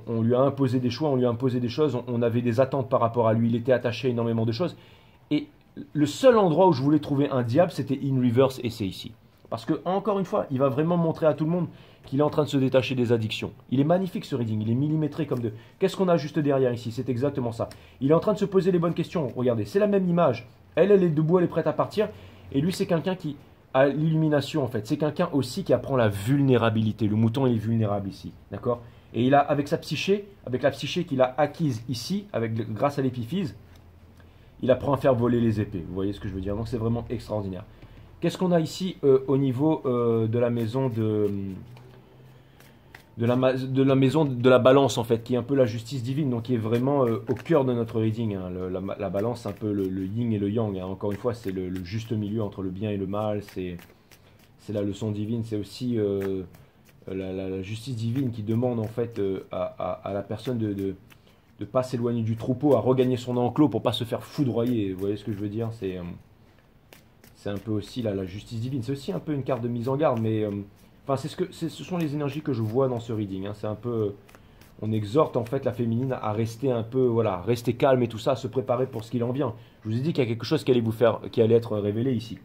on lui a imposé des choix, on lui a imposé des choses, on avait des attentes par rapport à lui, il était attaché à énormément de choses. Et le seul endroit où je voulais trouver un diable, c'était in reverse et c'est ici. Parce que, encore une fois, il va vraiment montrer à tout le monde qu'il est en train de se détacher des addictions. Il est magnifique ce reading, il est millimétré comme de... Qu'est-ce qu'on a juste derrière ici? C'est exactement ça. Il est en train de se poser les bonnes questions. Regardez, c'est la même image. Elle est debout, elle est prête à partir. Et lui, c'est quelqu'un qui a l'illumination en fait. C'est quelqu'un aussi qui apprend la vulnérabilité. Le mouton, il est vulnérable ici. D'accord? Et il a, avec sa psyché, avec la psyché qu'il a acquise ici, grâce à l'épiphyse, il apprend à faire voler les épées. Vous voyez ce que je veux dire? Donc c'est vraiment extraordinaire. Qu'est-ce qu'on a ici au niveau de la maison de la maison de la balance en fait, qui est un peu la justice divine, donc qui est vraiment au cœur de notre reading. Hein. La balance, c'est un peu le yin et le yang. Hein. Encore une fois, c'est le juste milieu entre le bien et le mal. C'est la leçon divine. C'est aussi la justice divine qui demande en fait à la personne de ne pas s'éloigner du troupeau, à regagner son enclos pour pas se faire foudroyer. Vous voyez ce que je veux dire? C'est un peu aussi la justice divine. C'est aussi un peu une carte de mise en garde, mais enfin, ce sont les énergies que je vois dans ce reading. Hein. C'est un peu, on exhorte en fait la féminine à rester un peu, voilà, rester calme et tout ça, à se préparer pour ce qu'il en vient. Je vous ai dit qu'il y a quelque chose qui allait être révélé ici.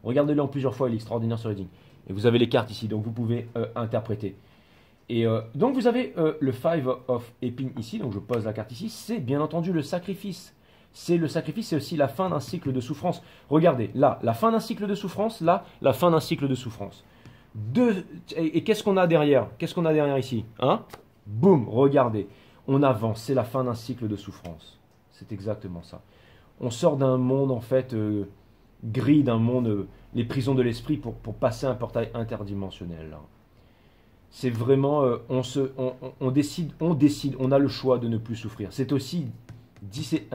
Regardez-le en plusieurs fois, il est extraordinaire ce reading. Et vous avez les cartes ici, donc vous pouvez interpréter. Et donc vous avez le Five of Épines ici, donc je pose la carte ici. C'est bien entendu le sacrifice. C'est le sacrifice, c'est aussi la fin d'un cycle de souffrance. Regardez, là, la fin d'un cycle de souffrance, là, la fin d'un cycle de souffrance. Et qu'est-ce qu'on a derrière? Qu'est-ce qu'on a derrière ici? Hein? Boum, regardez. On avance, c'est la fin d'un cycle de souffrance. C'est exactement ça. On sort d'un monde, en fait, gris, d'un monde, les prisons de l'esprit, pour passer un portail interdimensionnel. Là. C'est vraiment, on décide, on a le choix de ne plus souffrir. C'est aussi,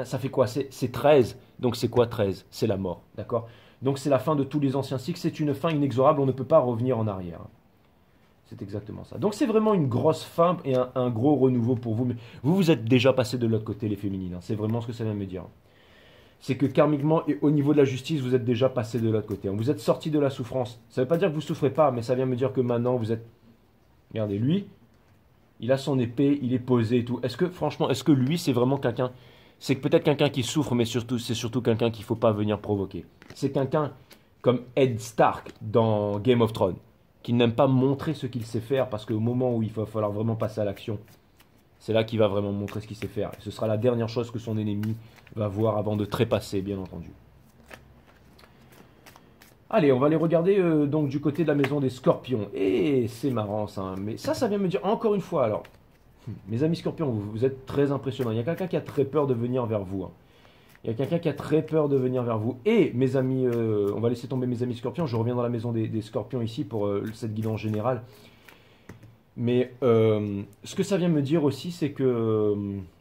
ça fait quoi? C'est 13, donc c'est quoi 13? C'est la mort, d'accord? Donc c'est la fin de tous les anciens cycles, c'est une fin inexorable, on ne peut pas revenir en arrière. C'est exactement ça. Donc c'est vraiment une grosse fin et un gros renouveau pour vous. Mais vous êtes déjà passé de l'autre côté, les féminines. Hein. C'est vraiment ce que ça vient me dire. C'est que karmiquement et au niveau de la justice, vous êtes déjà passé de l'autre côté. Vous êtes sorti de la souffrance. Ça ne veut pas dire que vous ne souffrez pas, mais ça vient me dire que maintenant vous êtes... Regardez, lui, il a son épée, il est posé et tout. Est-ce que, franchement, est-ce que lui, c'est vraiment quelqu'un... C'est peut-être quelqu'un qui souffre, mais c'est surtout quelqu'un qu'il ne faut pas venir provoquer. C'est quelqu'un comme Ed Stark dans Game of Thrones, qui n'aime pas montrer ce qu'il sait faire, parce qu'au moment où il va falloir vraiment passer à l'action, c'est là qu'il va vraiment montrer ce qu'il sait faire. Et ce sera la dernière chose que son ennemi va voir avant de trépasser, bien entendu. Allez, on va aller regarder donc du côté de la maison des scorpions. Et c'est marrant ça, hein, mais ça vient me dire encore une fois, alors... Mes amis scorpions, vous êtes très impressionnants. Il y a quelqu'un qui a très peur de venir vers vous. Hein. Il y a quelqu'un qui a très peur de venir vers vous. Et mes amis, on va laisser tomber mes amis scorpions. Je reviens dans la maison des scorpions ici pour cette guidance générale. Mais ce que ça vient me dire aussi, c'est que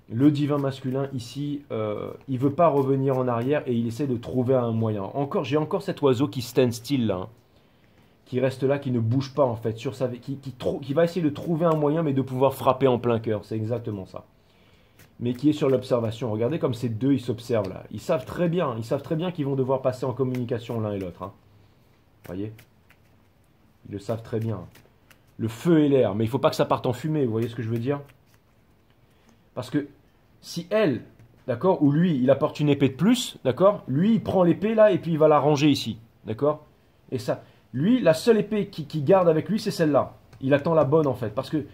le divin masculin ici, il ne veut pas revenir en arrière et il essaie de trouver un moyen. J'ai encore cet oiseau qui stand still là. Hein. Qui reste là, qui ne bouge pas en fait, qui va essayer de trouver un moyen, mais de pouvoir frapper en plein cœur, c'est exactement ça. Mais qui est sur l'observation. Regardez comme ces deux, ils s'observent là. Ils savent très bien qu'ils vont devoir passer en communication l'un et l'autre. Hein. Voyez? Ils le savent très bien. Le feu et l'air, mais il ne faut pas que ça parte en fumée, vous voyez ce que je veux dire? Parce que si elle, d'accord, ou lui, il apporte une épée de plus, d'accord, lui, il prend l'épée là et puis il va la ranger ici, d'accord? Et ça... Lui, la seule épée qui garde avec lui, c'est celle-là. Il attend la bonne, en fait. Parce que...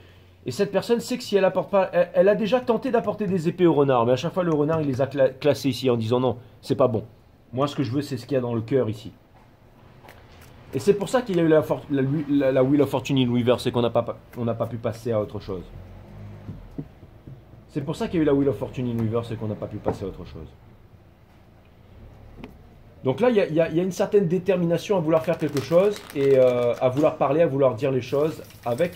Et cette personne sait que si elle apporte pas... Elle a déjà tenté d'apporter des épées au renard. Mais à chaque fois, le renard, il les a classées ici en disant non, c'est pas bon. Moi, ce que je veux, c'est ce qu'il y a dans le cœur ici. Et c'est pour ça qu'il y a eu la Wheel of Fortune in Reverse et qu'on n'a pas pu passer à autre chose. C'est pour ça qu'il y a eu la Wheel of Fortune in Reverse et qu'on n'a pas pu passer à autre chose. Donc là, il y a une certaine détermination à vouloir faire quelque chose et à vouloir parler, à vouloir dire les choses avec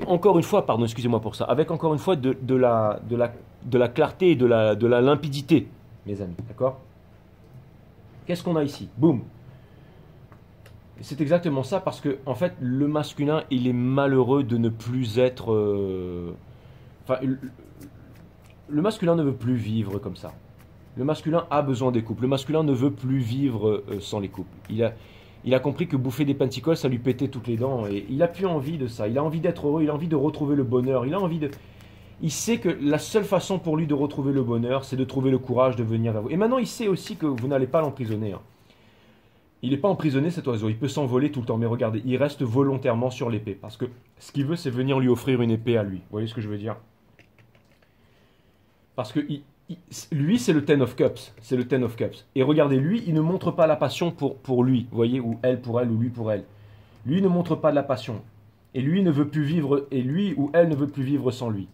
encore une fois, pardon, excusez-moi pour ça, avec encore une fois de la clarté et de la limpidité, mes amis, d'accord? Qu'est-ce qu'on a ici? Boum! C'est exactement ça parce que, en fait, le masculin, il est malheureux de ne plus être... Enfin, le masculin ne veut plus vivre comme ça. Le masculin a besoin des couples. Le masculin ne veut plus vivre sans les couples. Il a compris que bouffer des pentacles, ça lui pétait toutes les dents. Et il n'a plus envie de ça. Il a envie d'être heureux. Il a envie de retrouver le bonheur. Il a envie Il sait que la seule façon pour lui de retrouver le bonheur, c'est de trouver le courage de venir vers vous. Et maintenant, il sait aussi que vous n'allez pas l'emprisonner. Hein. Il n'est pas emprisonné cet oiseau, il peut s'envoler tout le temps. Mais regardez, il reste volontairement sur l'épée. Parce que ce qu'il veut, c'est venir lui offrir une épée à lui. Vous voyez ce que je veux dire? Parce que lui, c'est le Ten of Cups. C'est le Ten of Cups. Et regardez, lui, il ne montre pas la passion pour lui. Vous voyez, ou elle pour elle, ou lui pour elle. Lui ne montre pas de la passion. Et lui ne veut plus vivre, et lui ou elle ne veut plus vivre sans lui.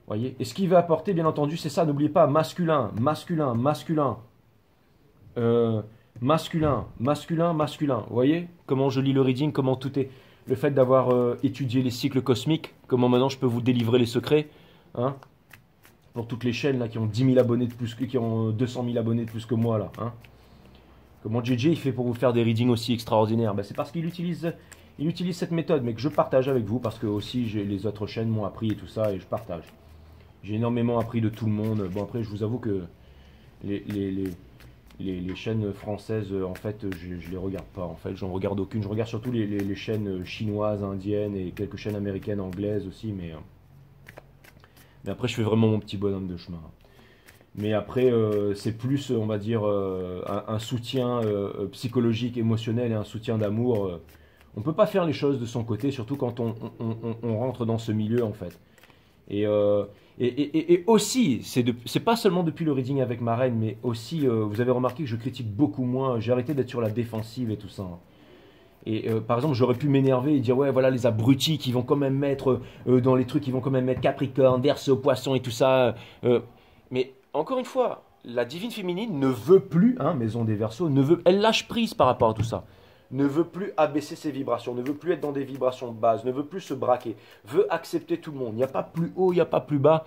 Voyez. Et ce qu'il veut apporter, bien entendu, c'est ça. N'oubliez pas, masculin, masculin, masculin. Masculin, masculin, masculin. Vous voyez comment je lis le reading, comment tout est. Le fait d'avoir étudié les cycles cosmiques, comment maintenant je peux vous délivrer les secrets. Hein, pour toutes les chaînes là, qui ont 10 000 abonnés de plus, qui ont 200 000 abonnés de plus que moi. Là, hein. Comment JJ il fait pour vous faire des readings aussi extraordinaires? Ben, c'est parce qu'il utilise cette méthode, mais que je partage avec vous, parce que aussi les autres chaînes m'ont appris et tout ça, et je partage. J'ai énormément appris de tout le monde. Bon, après, je vous avoue que les chaînes françaises, en fait, je les regarde pas. En fait, j'en regarde aucune. Je regarde surtout les chaînes chinoises, indiennes et quelques chaînes américaines, anglaises aussi. Mais après, je fais vraiment mon petit bonhomme de chemin. Mais après, c'est plus, on va dire, un soutien psychologique, émotionnel et un soutien d'amour. On ne peut pas faire les choses de son côté, surtout quand on rentre dans ce milieu, en fait. Et aussi, c'est pas seulement depuis le reading avec ma reine, mais aussi, vous avez remarqué que je critique beaucoup moins, j'ai arrêté d'être sur la défensive et tout ça. Et par exemple, j'aurais pu m'énerver et dire, ouais, voilà, les abrutis qui vont quand même mettre, dans les trucs, qui vont quand même mettre Capricorne, Verseau, Poisson et tout ça. Mais encore une fois, la divine féminine ne veut plus, hein, Maison des Verseaux, elle lâche prise par rapport à tout ça. Ne veut plus abaisser ses vibrations, ne veut plus être dans des vibrations de base, ne veut plus se braquer, veut accepter tout le monde. Il n'y a pas plus haut, il n'y a pas plus bas.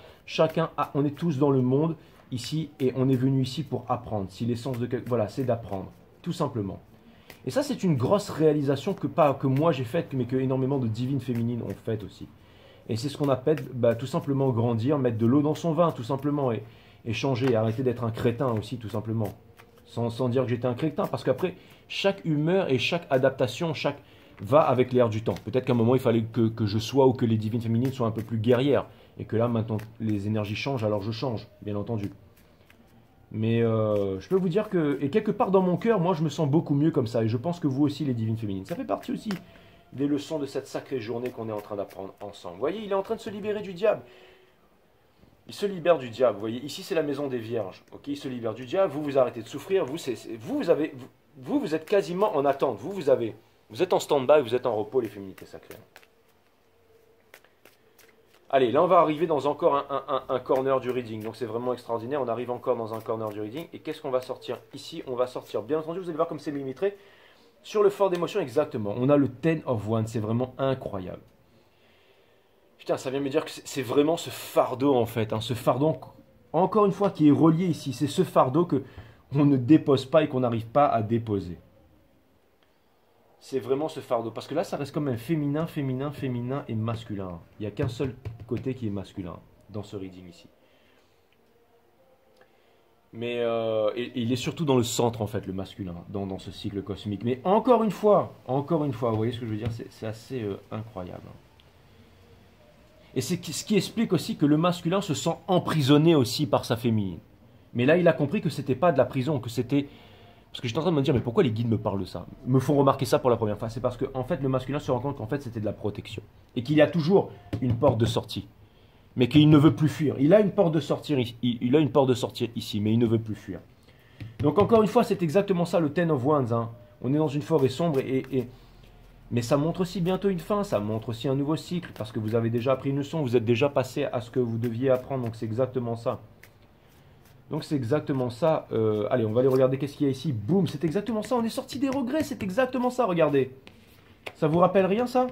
On est tous dans le monde ici et on est venu ici pour apprendre. Si l'essence voilà, c'est d'apprendre, tout simplement. Et ça, c'est une grosse réalisation que moi j'ai faite, mais que énormément de divines féminines ont faite aussi. Et c'est ce qu'on appelle tout simplement grandir, mettre de l'eau dans son vin, tout simplement, et changer, arrêter d'être un crétin aussi, tout simplement. Sans dire que j'étais un crétin, parce qu'après, chaque humeur et chaque adaptation, va avec l'air du temps. Peut-être qu'à un moment, il fallait que je sois, ou que les divines féminines soient un peu plus guerrières, et que là, maintenant, les énergies changent, alors je change, bien entendu. Mais je peux vous dire que, et quelque part dans mon cœur, moi, je me sens beaucoup mieux comme ça, et je pense que vous aussi, les divines féminines. Ça fait partie aussi des leçons de cette sacrée journée qu'on est en train d'apprendre ensemble. Vous voyez, il est en train de se libérer du diable. Il se libère du diable, vous voyez, ici c'est la maison des vierges, ok, il se libère du diable, vous arrêtez de souffrir, vous êtes quasiment en attente, vous êtes en stand-by, vous êtes en repos, les féminités sacrées. Allez, là on va arriver dans encore un corner du reading, donc c'est vraiment extraordinaire, on arrive encore dans un corner du reading, et qu'est-ce qu'on va sortir ici? On va sortir, bien entendu, vous allez voir comme c'est millimétré, sur le fort d'émotion, exactement, on a le Ten of Wands, c'est vraiment incroyable. Putain, ça vient me dire que c'est vraiment ce fardeau en fait, hein, ce fardeau, encore une fois, qui est relié ici. C'est ce fardeau qu'on ne dépose pas et qu'on n'arrive pas à déposer. C'est vraiment ce fardeau. Parce que là, ça reste comme un féminin, féminin, féminin et masculin. Il n'y a qu'un seul côté qui est masculin dans ce reading ici. Mais il est surtout dans le centre en fait, le masculin, dans ce cycle cosmique. Mais encore une fois, vous voyez ce que je veux dire, c'est assez incroyable. Et c'est ce qui explique aussi que le masculin se sent emprisonné aussi par sa féminine. Mais là, il a compris que c'était pas de la prison, que c'était... Parce que j'étais en train de me dire, mais pourquoi les guides me parlent de ça? Me font remarquer ça pour la première fois. C'est parce qu'en fait, le masculin se rend compte qu'en fait, c'était de la protection. Et qu'il y a toujours une porte de sortie. Mais qu'il ne veut plus fuir. Il a une porte de sortie, il a une porte de sortie ici, mais il ne veut plus fuir. Donc encore une fois, c'est exactement ça, le Ten of Wands. Hein. On est dans une forêt sombre mais ça montre aussi bientôt une fin, ça montre aussi un nouveau cycle, parce que vous avez déjà appris une leçon, vous êtes déjà passé à ce que vous deviez apprendre, donc c'est exactement ça. Donc c'est exactement ça. Allez, on va aller regarder qu'est-ce qu'il y a ici. Boum, c'est exactement ça, on est sorti des regrets, c'est exactement ça, regardez. Ça vous rappelle rien ça?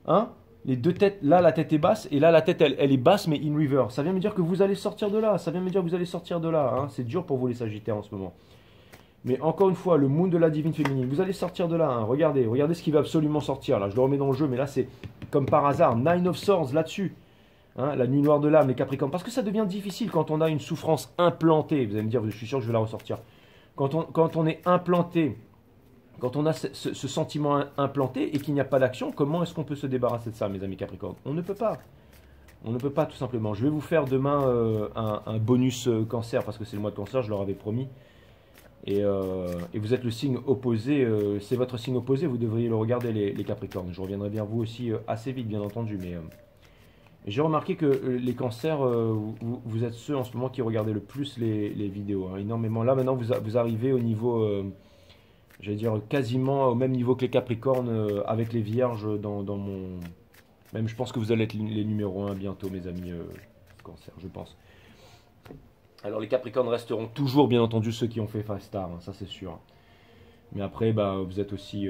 Hein? Les deux têtes, là la tête est basse, et là la tête elle est basse mais in reverse. Ça vient me dire que vous allez sortir de là, ça vient me dire que vous allez sortir de là. Hein? C'est dur pour vous les Sagittaires en ce moment. Mais encore une fois, le moon de la divine féminine, vous allez sortir de là, hein. Regardez ce qui va absolument sortir, là, je le remets dans le jeu, mais là c'est comme par hasard, Nine of Swords là-dessus, hein, la nuit noire de l'âme, les Capricornes, parce que ça devient difficile quand on a une souffrance implantée, vous allez me dire, je suis sûr que je vais la ressortir, quand on est implanté, quand on a ce sentiment implanté et qu'il n'y a pas d'action, comment est-ce qu'on peut se débarrasser de ça, mes amis Capricornes? On ne peut pas. On ne peut pas tout simplement. Je vais vous faire demain un bonus cancer parce que c'est le mois de cancer, je leur avais promis. Et vous êtes le signe opposé, c'est votre signe opposé, vous devriez le regarder les Capricornes. Je reviendrai bien vous aussi assez vite bien entendu, mais j'ai remarqué que les cancers, vous êtes ceux en ce moment qui regardez le plus les vidéos, hein, énormément. Là maintenant vous arrivez au niveau, j'allais dire quasiment au même niveau que les Capricornes avec les Vierges dans mon... Même je pense que vous allez être les numéros 1 bientôt mes amis cancer, je pense. Alors les Capricornes resteront toujours bien entendu ceux qui ont fait Five Star, hein, ça c'est sûr. Mais après bah, vous êtes aussi...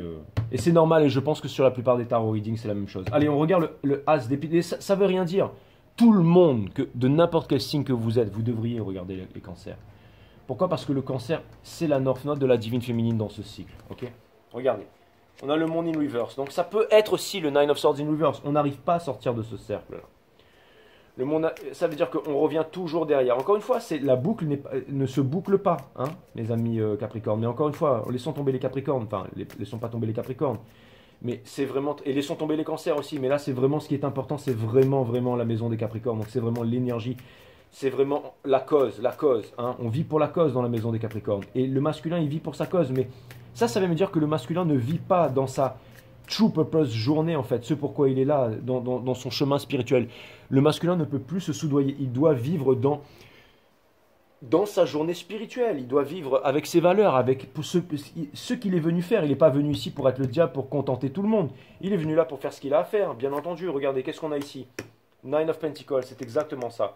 Et c'est normal et je pense que sur la plupart des tarot readings c'est la même chose. Allez on regarde le As d'épée, ça veut rien dire. Tout le monde, de n'importe quel signe que vous êtes, vous devriez regarder les cancers. Pourquoi? Parce que le cancer c'est la North Node de la divine féminine dans ce cycle. Ok. Regardez. On a le monde in reverse. Donc ça peut être aussi le Nine of Swords in reverse. On n'arrive pas à sortir de ce cercle-là. Le monde, ça veut dire qu'on revient toujours derrière. Encore une fois, la boucle ne se boucle pas, hein, les amis Capricornes. Mais encore une fois, laissons tomber les Capricornes. Enfin, laissons pas tomber les Capricornes. Mais c'est vraiment... Et laissons tomber les Cancers aussi. Mais là, c'est vraiment ce qui est important. C'est vraiment la maison des Capricornes. Donc c'est vraiment l'énergie. C'est vraiment la cause. Hein. On vit pour la cause dans la maison des Capricornes. Et le masculin, il vit pour sa cause. Mais... Ça veut me dire que le masculin ne vit pas dans sa true purpose journée, en fait, ce pourquoi il est là, dans son chemin spirituel. Le masculin ne peut plus se soudoyer, il doit vivre dans sa journée spirituelle, il doit vivre avec ses valeurs, avec ce qu'il est venu faire. Il n'est pas venu ici pour être le diable, pour contenter tout le monde. Il est venu là pour faire ce qu'il a à faire, bien entendu. Regardez, qu'est-ce qu'on a ici? Nine of Pentacles, c'est exactement ça.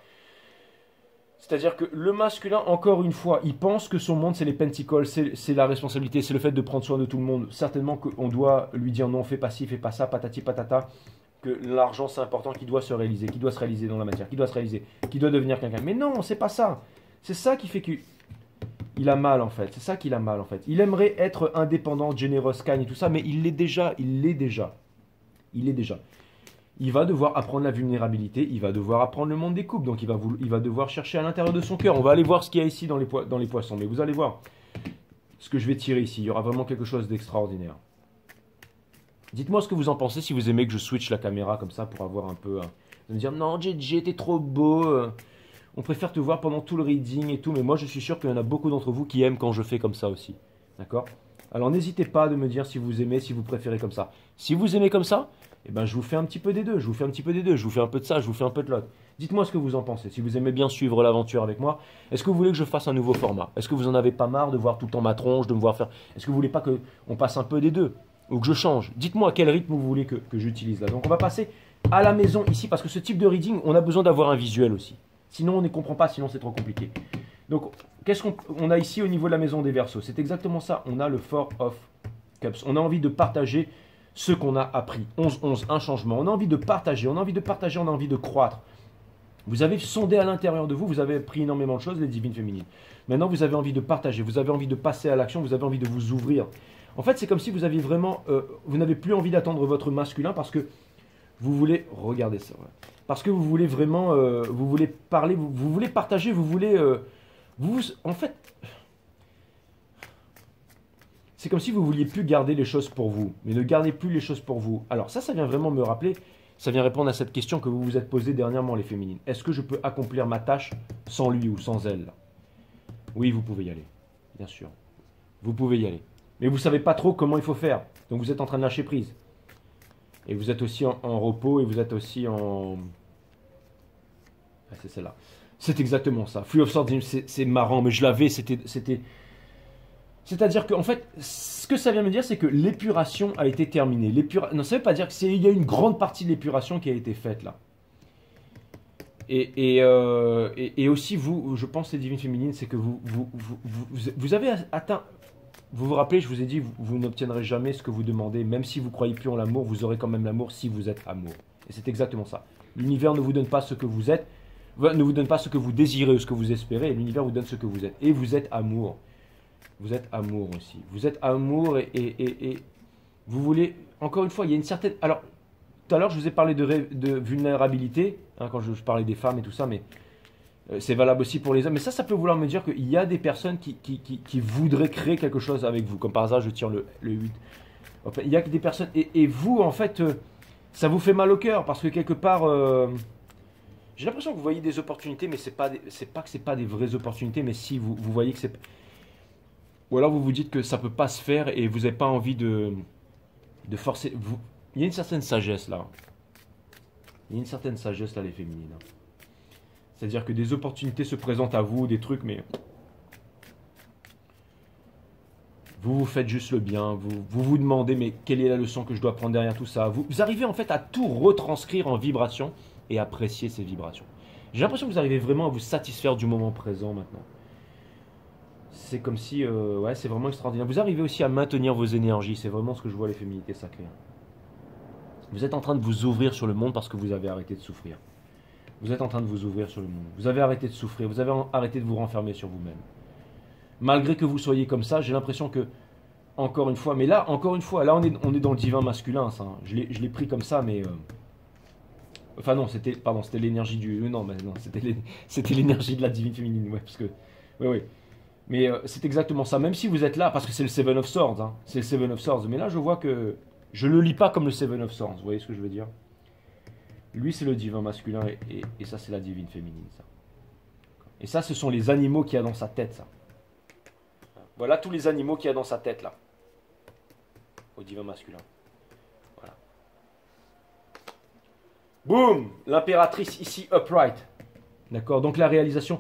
C'est-à-dire que le masculin, encore une fois, il pense que son monde, c'est les pentacles, c'est la responsabilité, c'est le fait de prendre soin de tout le monde. Certainement qu'on doit lui dire non, fais pas ci, fais pas ça, patati patata, que l'argent c'est important, qu'il doit se réaliser, dans la matière, qu'il doit se réaliser, qu'il doit devenir quelqu'un. Mais non, c'est pas ça. C'est ça qui fait qu'il a mal en fait. C'est ça qu'il a mal en fait. Il aimerait être indépendant, generous, kind et tout ça, mais il l'est déjà. Il va devoir apprendre la vulnérabilité, il va devoir apprendre le monde des couples, donc il va devoir chercher à l'intérieur de son cœur. On va aller voir ce qu'il y a ici dans les poissons, mais vous allez voir ce que je vais tirer ici. Il y aura vraiment quelque chose d'extraordinaire. Dites-moi ce que vous en pensez, si vous aimez que je switch la caméra comme ça pour avoir un peu... de me dire, non, JJ, t'es trop beau, on préfère te voir pendant tout le reading et tout, mais moi je suis sûr qu'il y en a beaucoup d'entre vous qui aiment quand je fais comme ça aussi. D'accord? Alors n'hésitez pas de me dire si vous aimez, si vous préférez comme ça. Si vous aimez comme ça, eh ben, je vous fais un petit peu des deux, je vous fais un peu de ça, je vous fais un peu de l'autre. Dites-moi ce que vous en pensez, si vous aimez bien suivre l'aventure avec moi. Est-ce que vous voulez que je fasse un nouveau format? Est-ce que vous en avez pas marre de voir tout le temps ma tronche, de me voir faire... Est-ce que vous voulez pas qu'on passe un peu des deux? Ou que je change? Dites-moi à quel rythme vous voulez que j'utilise là. Donc on va passer à la maison ici, parce que ce type de reading, on a besoin d'avoir un visuel aussi. Sinon on ne comprend pas, sinon c'est trop compliqué. Donc qu'est-ce qu'on a ici au niveau de la maison des Verseaux? C'est exactement ça, on a le Four of Cups. On a envie de partager ce qu'on a appris. 11-11, un changement. On a envie de partager, on a envie de croître. Vous avez sondé à l'intérieur de vous, vous avez appris énormément de choses, les divines féminines. Maintenant, vous avez envie de partager, vous avez envie de passer à l'action, vous avez envie de vous ouvrir. En fait, c'est comme si vous aviez vraiment... vous n'avez plus envie d'attendre votre masculin parce que vous voulez... Regardez ça. Voilà. Parce que vous voulez vraiment... vous voulez parler, vous voulez partager, vous voulez... en fait... C'est comme si vous ne vouliez plus garder les choses pour vous. Mais ne gardez plus les choses pour vous. Alors ça vient vraiment me rappeler, ça vient répondre à cette question que vous vous êtes posée dernièrement, les féminines. Est-ce que je peux accomplir ma tâche sans lui ou sans elle? Oui, vous pouvez y aller. Bien sûr. Vous pouvez y aller. Mais vous ne savez pas trop comment il faut faire. Donc vous êtes en train de lâcher prise. Et vous êtes aussi en repos et vous êtes aussi en... Ah, c'est celle-là. C'est exactement ça. Three of Swords, c'est marrant, mais je l'avais, c'était... C'est-à-dire qu'en fait, ce que ça vient me dire, c'est que l'épuration a été terminée. Non, ça ne veut pas dire qu'il y a une grande partie de l'épuration qui a été faite là. Et aussi, vous, je pense, les divines féminines, c'est que vous avez atteint... Vous vous rappelez, je vous ai dit, vous n'obtiendrez jamais ce que vous demandez. Même si vous ne croyez plus en l'amour, vous aurez quand même l'amour si vous êtes amour. Et c'est exactement ça. L'univers ne vous donne pas ce que vous êtes, ne vous donne pas ce que vous désirez ou ce que vous espérez. L'univers vous donne ce que vous êtes. Et vous êtes amour. Vous êtes amour aussi. Vous êtes amour et vous voulez... Encore une fois, il y a une certaine... Alors, tout à l'heure, je vous ai parlé de vulnérabilité, hein, quand je parlais des femmes et tout ça, mais c'est valable aussi pour les hommes. Mais ça peut vouloir me dire qu'il y a des personnes qui voudraient créer quelque chose avec vous. Comme par hasard, je tire le 8. Enfin, il y a des personnes... Et vous, en fait, ça vous fait mal au cœur parce que quelque part... J'ai l'impression que vous voyez des opportunités, mais c'est pas que c'est pas des vraies opportunités, mais si vous voyez que c'est... Ou alors vous vous dites que ça peut pas se faire et vous n'avez pas envie de forcer... Il y a une certaine sagesse là. Il y a une certaine sagesse là, les féminines. C'est-à-dire que des opportunités se présentent à vous, des trucs, mais... Vous faites juste le bien, vous demandez, mais quelle est la leçon que je dois prendre derrière tout ça? Vous arrivez en fait à tout retranscrire en vibration et apprécier ces vibrations. J'ai l'impression que vous arrivez vraiment à vous satisfaire du moment présent maintenant. C'est comme si, ouais, c'est vraiment extraordinaire. Vous arrivez aussi à maintenir vos énergies, c'est vraiment ce que je vois les féminités sacrées. Vous êtes en train de vous ouvrir sur le monde parce que vous avez arrêté de souffrir. Vous êtes en train de vous ouvrir sur le monde. Vous avez arrêté de souffrir, vous avez arrêté de vous renfermer sur vous-même. Malgré que vous soyez comme ça, j'ai l'impression que, encore une fois, mais là, encore une fois, là on est dans le divin masculin, ça. Je l'ai pris comme ça, mais... Enfin non, c'était l'énergie du... Non, mais non, c'était l'énergie de la divine féminine, ouais, parce que... Oui. Mais c'est exactement ça, même si vous êtes là, parce que c'est le Seven of Swords, hein, c'est le Seven of Swords, mais là je vois que... Je le lis pas comme le Seven of Swords, vous voyez ce que je veux dire? Lui c'est le divin masculin, et ça c'est la divine féminine, ça. Et ça, ce sont les animaux qu'il y a dans sa tête, ça. Voilà tous les animaux qu'il y a dans sa tête, là. Au divin masculin. Voilà. Boum! L'impératrice ici, upright. D'accord? Donc la réalisation...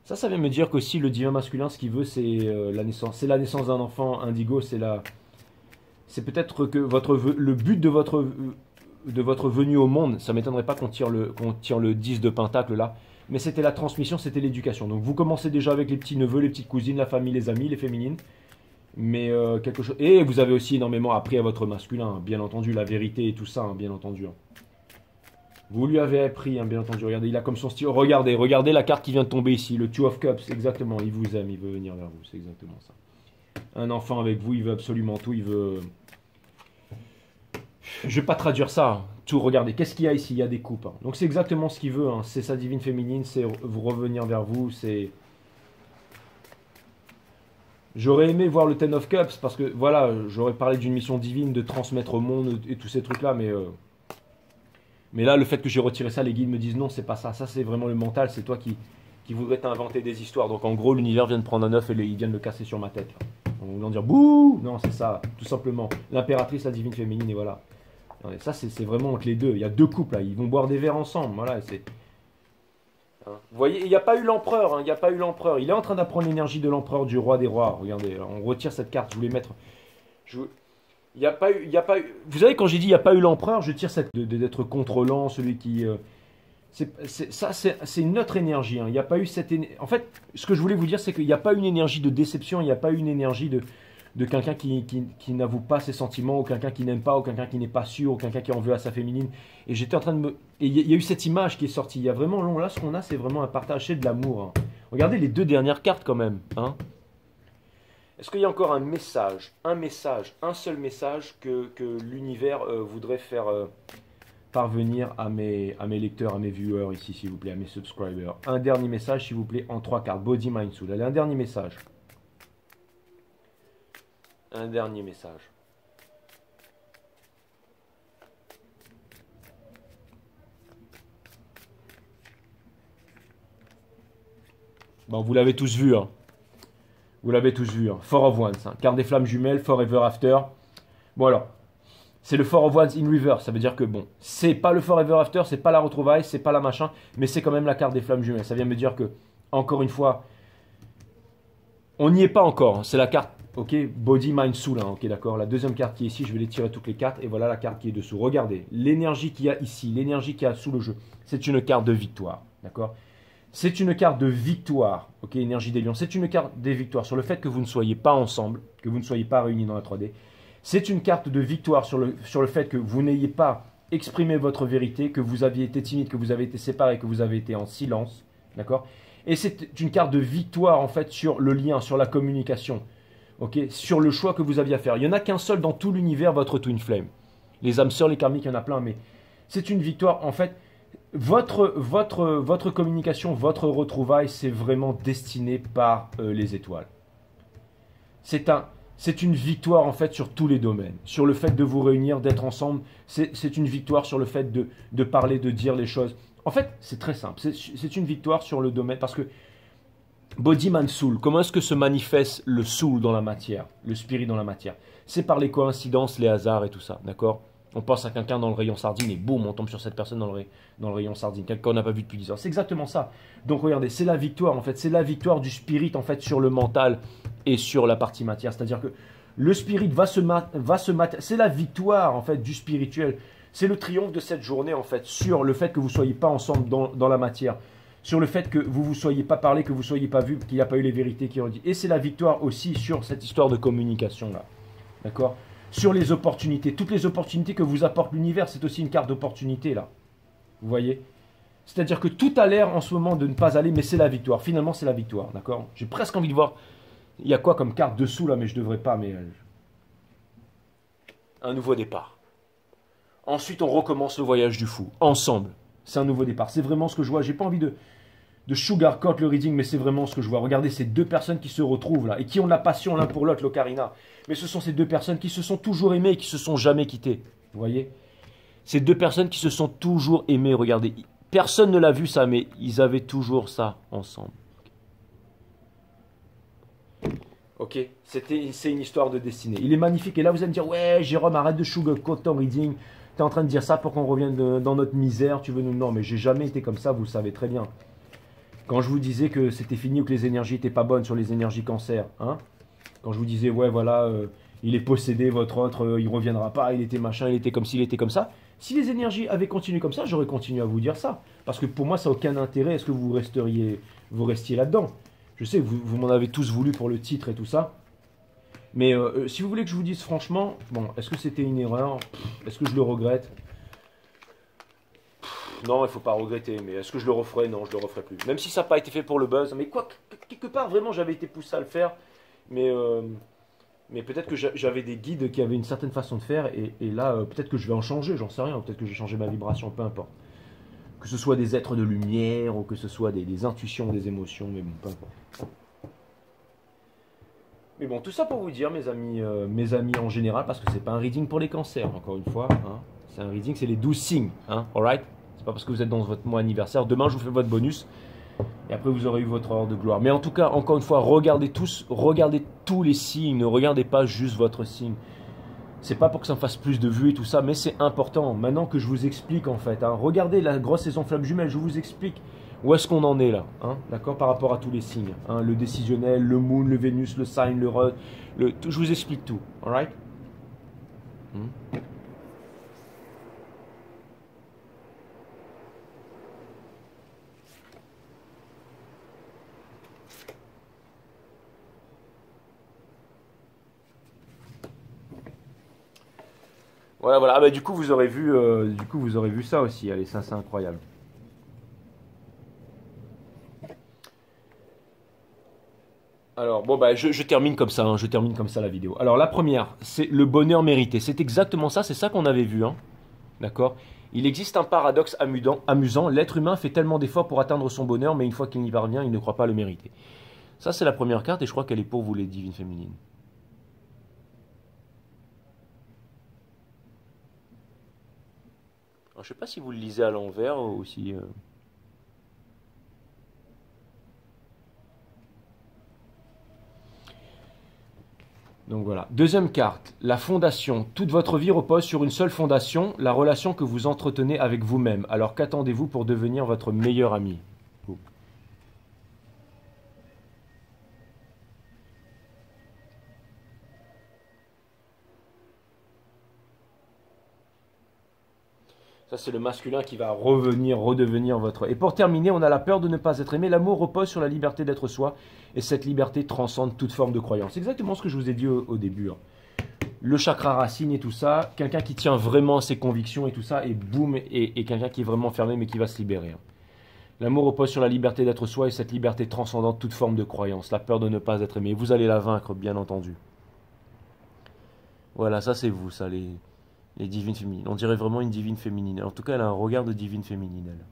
Ça vient me dire qu'aussi le divin masculin, ce qu'il veut, c'est la naissance. C'est la naissance d'un enfant indigo, c'est peut-être que le but de votre venue au monde, ça ne m'étonnerait pas qu'on tire le 10 de pentacle, là. Mais c'était la transmission, c'était l'éducation. Donc vous commencez déjà avec les petits neveux, les petites cousines, la famille, les amis, les féminines. Mais quelque chose. Et vous avez aussi énormément appris à votre masculin, hein, bien entendu, la vérité et tout ça, hein, bien entendu. Hein. Vous lui avez appris, hein, bien entendu. Regardez, il a comme son style. Regardez la carte qui vient de tomber ici, le Two of Cups, exactement. Il vous aime, il veut venir vers vous, c'est exactement ça. Un enfant avec vous, il veut absolument tout, il veut. Je vais pas traduire ça. Hein. Tout, regardez, qu'est-ce qu'il y a ici? Il y a des coupes. Hein. Donc c'est exactement ce qu'il veut. Hein. C'est sa divine féminine, c'est vous revenir vers vous. C'est. J'aurais aimé voir le Ten of Cups parce que voilà, j'aurais parlé d'une mission divine de transmettre au monde et tous ces trucs-là, mais là, le fait que j'ai retiré ça, les guides me disent non, c'est pas ça. Ça, c'est vraiment le mental. C'est toi qui voudrais t'inventer des histoires. Donc en gros, l'univers vient de prendre un œuf et il vient de le casser sur ma tête. Là. On va dire bouh. Non, c'est ça, tout simplement. L'impératrice, la divine féminine, et voilà. Et ça, c'est vraiment entre les deux. Il y a deux couples là. Ils vont boire des verres ensemble. Voilà. Hein. Vous voyez, il n'y a pas eu l'empereur. Hein, il n'y a pas eu l'empereur. Il est en train d'apprendre l'énergie de l'empereur, du roi des rois. Regardez, on retire cette carte. Je voulais mettre. Il n'y a pas eu. Vous savez, quand j'ai dit il n'y a pas eu l'empereur, je tire cette d'être contrôlant, celui qui. C'est une autre énergie. Hein. Il n'y a pas eu cette. En fait, ce que je voulais vous dire, c'est qu'il n'y a pas une énergie de déception. Il n'y a pas une énergie de quelqu'un qui n'avoue pas ses sentiments, ou quelqu'un qui n'aime pas, ou quelqu'un qui n'est pas sûr, ou quelqu'un qui en veut à sa féminine. Et j'étais en train de me. Et il y a eu cette image qui est sortie. Il y a vraiment là, ce qu'on a, c'est vraiment un partage de l'amour. Hein. Regardez les deux dernières cartes quand même. Hein. Est-ce qu'il y a encore un seul message que l'univers voudrait faire parvenir à mes lecteurs, à mes viewers ici, s'il vous plaît, à mes subscribers? Un dernier message, s'il vous plaît, en 3 cartes. Body, Mind, Soul. Allez, un dernier message. Un dernier message. Bon, vous l'avez tous vu, hein. Vous l'avez tous vu, hein. Four of Wands, hein. Carte des flammes jumelles, Forever After. Bon alors, c'est le Four of Wands in reverse, ça veut dire que bon, c'est pas le Forever After, c'est pas la retrouvaille, c'est pas la machin, mais c'est quand même la carte des flammes jumelles. Ça vient me dire que, encore une fois, on n'y est pas encore, hein. C'est la carte, ok, Body, Mind, Soul, hein. Ok, d'accord. La deuxième carte qui est ici, je vais les tirer toutes les cartes, et voilà la carte qui est dessous. Regardez, l'énergie qu'il y a ici, l'énergie qu'il y a sous le jeu, c'est une carte de victoire, d'accord. C'est une carte de victoire, ok, énergie des lions. C'est une carte des victoires sur le fait que vous ne soyez pas ensemble, que vous ne soyez pas réunis dans la 3D. C'est une carte de victoire sur le fait que vous n'ayez pas exprimé votre vérité, que vous aviez été timide, que vous avez été séparé, que vous avez été en silence, d'accord. Et c'est une carte de victoire en fait sur le lien, sur la communication, ok, sur le choix que vous aviez à faire. Il n'y en a qu'un seul dans tout l'univers, votre Twin Flame. Les âmes sœurs, les karmiques, il y en a plein, mais c'est une victoire en fait. Votre communication, votre retrouvaille, c'est vraiment destiné par les étoiles. C'est une victoire en fait sur tous les domaines. Sur le fait de vous réunir, d'être ensemble, c'est une victoire sur le fait de parler, de dire les choses. En fait, c'est très simple. C'est une victoire sur le domaine. Parce que body, man, soul. Comment est-ce que se manifeste le soul dans la matière, le spirit dans la matière? C'est par les coïncidences, les hasards et tout ça, d'accord? On pense à quelqu'un dans le rayon sardine et boum, on tombe sur cette personne dans le rayon sardine. Quelqu'un qu'on n'a pas vu depuis 10 ans. C'est exactement ça. Donc regardez, c'est la victoire en fait. C'est la victoire du spirit en fait sur le mental et sur la partie matière. C'est-à-dire que le spirit va se c'est la victoire en fait du spirituel. C'est le triomphe de cette journée en fait sur le fait que vous ne soyez pas ensemble dans la matière. Sur le fait que vous ne vous soyez pas parlé, que vous ne soyez pas vu, qu'il n'y a pas eu les vérités qui ont dit. Et c'est la victoire aussi sur cette histoire de communication là. D'accord? Sur les opportunités, toutes les opportunités que vous apporte l'univers, c'est aussi une carte d'opportunité là. Vous voyez? C'est-à-dire que tout a l'air en ce moment de ne pas aller, mais c'est la victoire. Finalement, c'est la victoire, d'accord? J'ai presque envie de voir, il y a quoi comme carte dessous là, mais je ne devrais pas, mais... Un nouveau départ. Ensuite, on recommence le voyage du fou, ensemble. C'est un nouveau départ. C'est vraiment ce que je vois. J'ai pas envie de sugarcoat le reading, mais c'est vraiment ce que je vois. Regardez ces deux personnes qui se retrouvent là, et qui ont de la passion l'un pour l'autre, l'ocarina. Mais ce sont ces deux personnes qui se sont toujours aimées et qui se sont jamais quittées. Vous voyez? Ces deux personnes qui se sont toujours aimées, regardez. Personne ne l'a vu ça, mais ils avaient toujours ça ensemble. Ok? C'est une histoire de destinée. Il est magnifique. Et là, vous allez me dire, ouais, Jérôme, arrête de sugarcoat ton reading. Tu es en train de dire ça pour qu'on revienne dans notre misère. Tu veux nous... Non, mais j'ai jamais été comme ça, vous le savez très bien. Quand je vous disais que c'était fini ou que les énergies n'étaient pas bonnes sur les énergies cancer, hein? Quand je vous disais, ouais, voilà, il est possédé, votre autre, il ne reviendra pas, il était machin, il était comme ci, il était comme ça. Si les énergies avaient continué comme ça, j'aurais continué à vous dire ça. Parce que pour moi, ça n'a aucun intérêt. Est-ce que vous restiez là-dedans? Je sais, vous m'en avez tous voulu pour le titre et tout ça. Mais si vous voulez que je vous dise franchement, bon, est-ce que c'était une erreur? Est-ce que je le regrette? Non, il ne faut pas regretter, mais est-ce que je le referai? Non, je ne le referai plus. Même si ça n'a pas été fait pour le buzz, mais quoi, quelque part, vraiment, j'avais été poussé à le faire, mais peut-être que j'avais des guides qui avaient une certaine façon de faire, et là, peut-être que je vais en changer, j'en sais rien, peut-être que j'ai changé ma vibration, peu importe. Que ce soit des êtres de lumière, ou que ce soit des intuitions, des émotions, mais bon, peu importe. Mais bon, tout ça pour vous dire, mes amis en général, parce que c'est pas un reading pour les cancers, encore une fois, hein. C'est un reading, c'est les 12 signes, hein, alright? C'est pas parce que vous êtes dans votre mois anniversaire. Demain, je vous fais votre bonus. Et après, vous aurez eu votre heure de gloire. Mais en tout cas, encore une fois, regardez tous les signes. Ne regardez pas juste votre signe. C'est pas pour que ça me fasse plus de vues et tout ça, mais c'est important. Maintenant que je vous explique, en fait, hein, regardez la grosse saison flamme jumelle. Je vous explique où est-ce qu'on en est là. Hein, d'accord? Par rapport à tous les signes. Hein, le décisionnel, le moon, le Vénus, le sign, le rod. Je vous explique tout. Alright? Voilà, voilà. Ah bah, du coup, vous aurez vu ça aussi. Allez, ça, c'est incroyable. Alors, bon, bah, je termine comme ça, hein, je termine comme ça la vidéo. Alors, la première, c'est le bonheur mérité. C'est exactement ça, c'est ça qu'on avait vu, hein. D'accord? Il existe un paradoxe amusant. L'être humain fait tellement d'efforts pour atteindre son bonheur, mais une fois qu'il y parvient, il ne croit pas le mériter. Ça, c'est la première carte, et je crois qu'elle est pour vous, les divines féminines. Alors, je ne sais pas si vous le lisez à l'envers ou si... Donc voilà. Deuxième carte, la fondation. Toute votre vie repose sur une seule fondation, la relation que vous entretenez avec vous-même. Alors qu'attendez-vous pour devenir votre meilleur ami? Ça, c'est le masculin qui va redevenir votre... Et pour terminer, on a la peur de ne pas être aimé. L'amour repose sur la liberté d'être soi. Et cette liberté transcende toute forme de croyance. C'est exactement ce que je vous ai dit au début. Hein. Le chakra racine et tout ça. Quelqu'un qui tient vraiment à ses convictions et tout ça. Et boum, et quelqu'un qui est vraiment fermé mais qui va se libérer. Hein. L'amour repose sur la liberté d'être soi. Et cette liberté transcendante toute forme de croyance. La peur de ne pas être aimé. Vous allez la vaincre, bien entendu. Voilà, ça c'est vous, ça, les divines féminines. On dirait vraiment une divine féminine. En tout cas, elle a un regard de divine féminine, elle.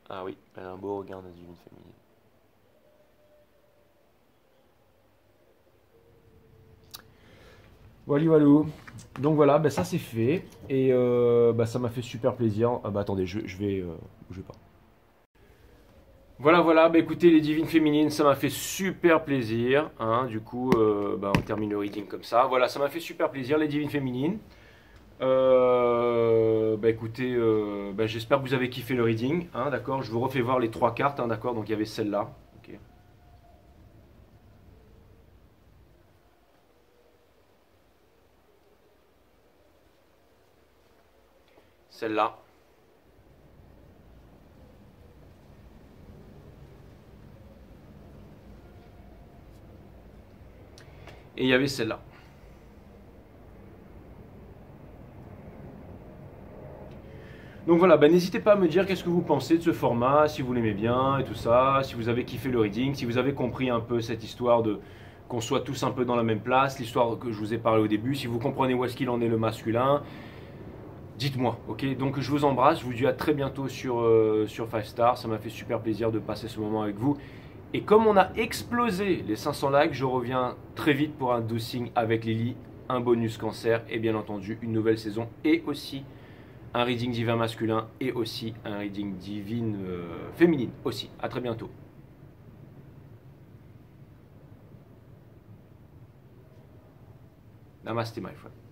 Ah oui, elle a un beau regard de divine féminine. Voilà, voilà. Donc voilà, ben ça c'est fait. Et ça m'a fait super plaisir. Ah bah attendez, je vais... bougez pas. Voilà, voilà, bah écoutez les divines féminines, ça m'a fait super plaisir, hein, du coup, on termine le reading comme ça. Voilà, ça m'a fait super plaisir les divines féminines. Écoutez, j'espère que vous avez kiffé le reading, hein, d'accord. Je vous refais voir les 3 cartes, hein, d'accord. Donc il y avait celle-là, ok. Celle-là. Et il y avait celle-là. Donc voilà, n'hésitez pas à me dire qu'est-ce que vous pensez de ce format, si vous l'aimez bien et tout ça, si vous avez kiffé le reading, si vous avez compris un peu cette histoire de qu'on soit tous un peu dans la même place, l'histoire que je vous ai parlé au début, si vous comprenez où est-ce qu'il en est le masculin, dites-moi, ok. Donc je vous embrasse, je vous dis à très bientôt sur 5 Stars, ça m'a fait super plaisir de passer ce moment avec vous. Et comme on a explosé les 500 likes, je reviens très vite pour un dosing avec Lily, un bonus cancer et bien entendu une nouvelle saison et aussi un reading divin masculin et aussi un reading divine féminine aussi. À très bientôt. Namaste my friend.